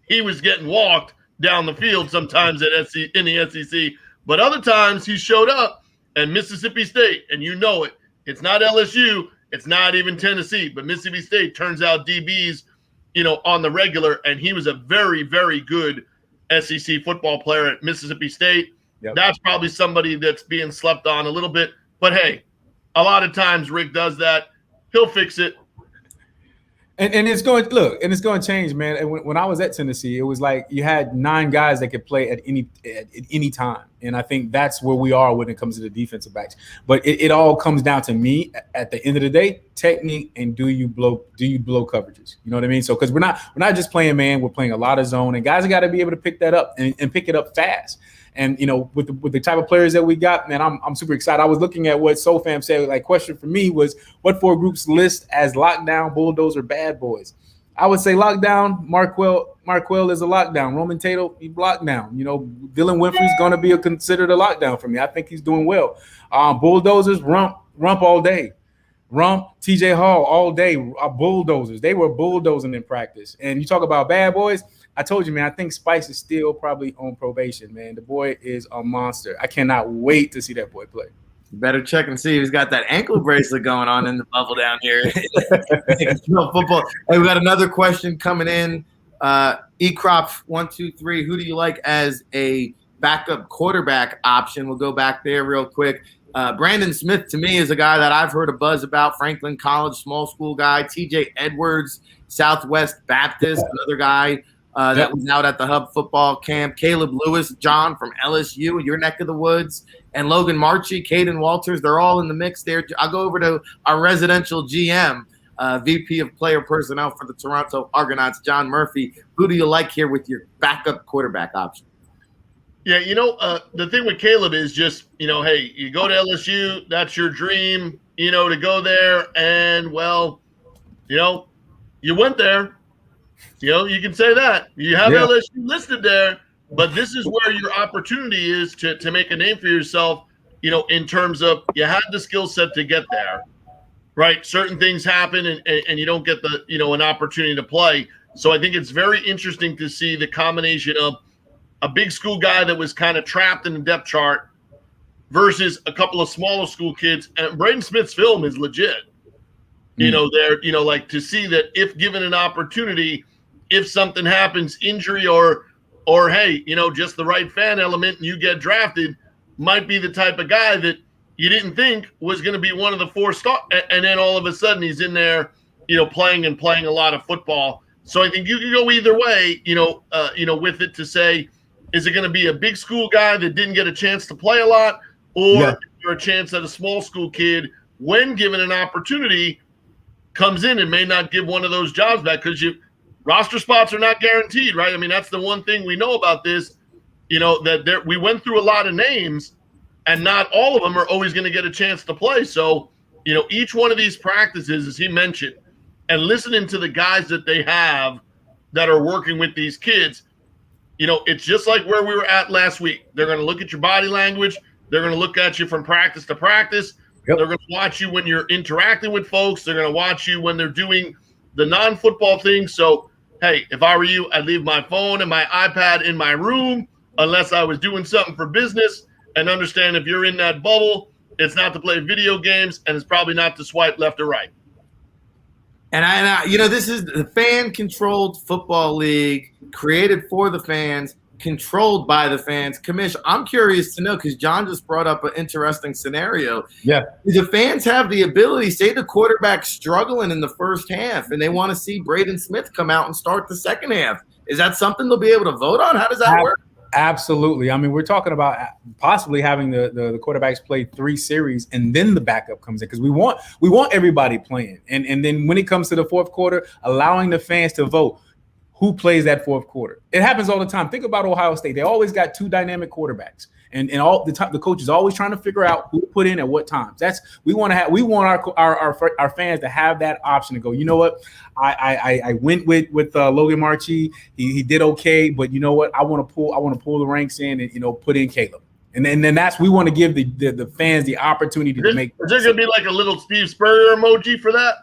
He was getting walked down the field sometimes in the SEC, but other times he showed up at Mississippi State, and it's not LSU, it's not even Tennessee, but Mississippi State turns out DBs, on the regular, and he was a very, very good SEC football player at Mississippi State. That's probably somebody that's being slept on a little bit, but hey, a lot of times Rick does that. He'll fix it. And it's going to change, man. And when I was at Tennessee, it was like you had 9 guys that could play at any time. And I think that's where we are when it comes to the defensive backs. But it all comes down to me at the end of the day, technique, and do you blow coverages? You know what I mean? So because we're not just playing man, we're playing a lot of zone, and guys have got to be able to pick that up and pick it up fast. And with the type of players that we got, man, I'm super excited. I was looking at what SoFam said. Like, question for me was, what 4 groups list as lockdown, bulldozer, bad boys? I would say lockdown. Markelle is a lockdown. Roman Tato, he lockdown. Dylan Winfrey's going to be considered a lockdown for me. I think he's doing well. Bulldozers, rump all day. Rump, TJ Hall all day. Bulldozers. They were bulldozing in practice. And you talk about bad boys. I told you, man, I think Spice is still probably on probation, man. The boy is a monster. I cannot wait to see that boy play. You better check and see if he's got that ankle bracelet going on in the bubble down here. Football. Hey, we got another question coming in. Ecrop123, who do you like as a backup quarterback option? We'll go back there real quick. Brandon Smith, to me, is a guy that I've heard a buzz about. Franklin College, small school guy. TJ Edwards, Southwest Baptist, another guy that was out at the Hub football camp. Caleb Lewis, John from LSU, your neck of the woods. And Logan Marchie, Caden Walters, they're all in the mix there. I'll go over to our residential GM, VP of Player Personnel for the Toronto Argonauts, John Murphy. Who do you like here with your backup quarterback option? Yeah, the thing with Caleb is just, hey, you go to LSU, that's your dream, to go there. And, well, you went there. You can say that. You have LSU listed there, but this is where your opportunity is to make a name for yourself, in terms of you had the skill set to get there, right? Certain things happen and you don't get an opportunity to play. So I think it's very interesting to see the combination of a big school guy that was kind of trapped in the depth chart versus a couple of smaller school kids. And Braden Smith's film is legit. Like to see that if given an opportunity, if something happens, injury or hey, just the right fan element and you get drafted, might be the type of guy that you didn't think was going to be one of the 4 stars. And then all of a sudden he's in there, playing a lot of football. So I think you can go either way, with it to say, is it going to be a big school guy that didn't get a chance to play a lot, or is there a chance that a small school kid, when given an opportunity, comes in and may not give one of those jobs back? Because roster spots are not guaranteed, right? I mean, that's the one thing we know about this, that we went through a lot of names, and not all of them are always going to get a chance to play. So, each one of these practices, as he mentioned, and listening to the guys that they have that are working with these kids, it's just like where we were at last week. They're going to look at your body language. They're going to look at you from practice to practice. Yep. They're going to watch you when you're interacting with folks. They're going to watch you when they're doing the non-football things. So, hey, if I were you, I'd leave my phone and my iPad in my room unless I was doing something for business, and understand if you're in that bubble, it's not to play video games and it's probably not to swipe left or right. And this is the fan-controlled football league, created for the fans, controlled by the fans. Commish, I'm curious to know, because John just brought up an interesting scenario. Yeah. Do the fans have the ability, say the quarterback's struggling in the first half and they want to see Braden Smith come out and start the second half? Is that something they'll be able to vote on? How does that work? Absolutely. I mean, we're talking about possibly having the quarterbacks play 3 series and then the backup comes in, because we want everybody playing. And then when it comes to the fourth quarter, allowing the fans to vote who plays that fourth quarter. It happens all the time. Think about Ohio State. They always got 2 dynamic quarterbacks. And all the time, the coach is always trying to figure out who to put in at what times. We want our fans to have that option to go, you know what? I went with Logan Marchi. He did okay, but you know what? I want to pull the ranks in and put in Caleb. And then we want to give the fans the opportunity to make. Is there going to be like a little Steve Spurrier emoji for that?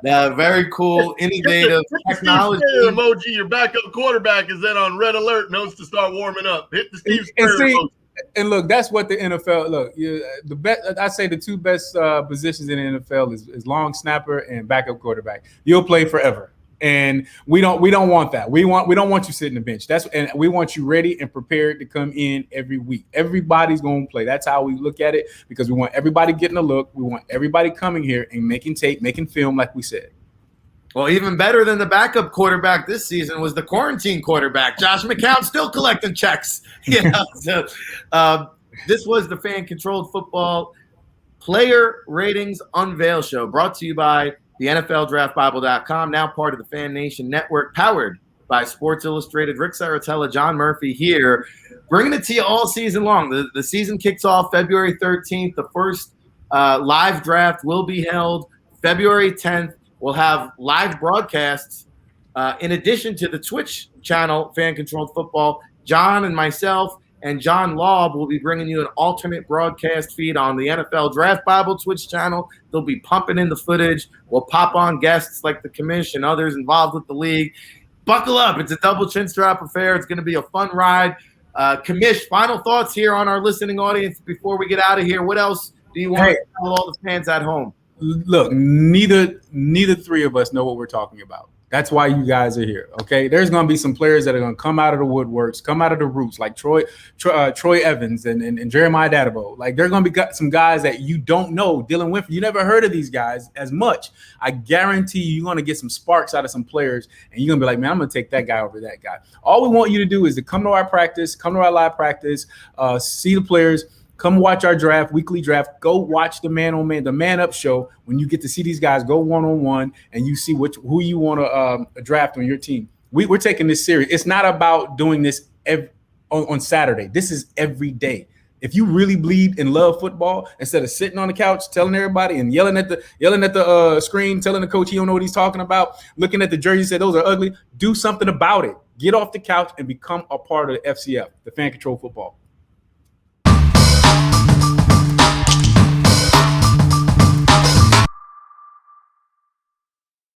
Very cool, innovative technology. Steve Spurrier emoji, your backup quarterback is then on red alert, knows to start warming up. Hit the Steve Spurrier emoji. And look, that's what the NFL the best. I say the 2 best positions in the NFL is long snapper and backup quarterback. You'll play forever. And we don't want that. We don't want you sitting the bench. And we want you ready and prepared to come in every week. Everybody's going to play. That's how we look at it, because we want everybody getting a look. We want everybody coming here and making tape, making film, like we said. Well, even better than the backup quarterback this season was the quarantine quarterback. Josh McCown still collecting checks. So, this was the fan-controlled football player ratings unveil show, brought to you by the NFLDraftBible.com, now part of the Fan Nation Network, powered by Sports Illustrated. Ric Serritella, John Murphy here, bringing it to you all season long. The season kicks off February 13th. The first live draft will be held February 10th. We'll have live broadcasts in addition to the Twitch channel, Fan Controlled Football. John and myself and John Laub will be bringing you an alternate broadcast feed on the NFL Draft Bible Twitch channel. They'll be pumping in the footage. We'll pop on guests like the commission, others involved with the league. Buckle up. It's a double chin strap affair. It's going to be a fun ride. Commish, final thoughts here on our listening audience before we get out of here. What else do you want to tell all the fans at home? Look, neither 3 of us know what we're talking about. That's why you guys are here, okay? There's going to be some players that are going to come out of the woodworks, come out of the roots, like Troy Evans and Jeremiah Dadabo. Like, they're going to be some guys that you don't know. Dylan Winfrey, you never heard of these guys as much. I guarantee you're going to get some sparks out of some players, and you're going to be like, man, I'm going to take that guy over that guy. All we want you to do is to come to our practice, come to our live practice, see the players. Come watch our weekly draft. Go watch the Man on Man, the Man Up show. When you get to see these guys go one-on-one and you see who you want to draft on your team. We're taking this serious. It's not about doing this on Saturday. This is every day. If you really bleed and love football, instead of sitting on the couch telling everybody and yelling at the screen, telling the coach he don't know what he's talking about, looking at the jersey, say those are ugly, do something about it. Get off the couch and become a part of the FCF, the Fan Control Football.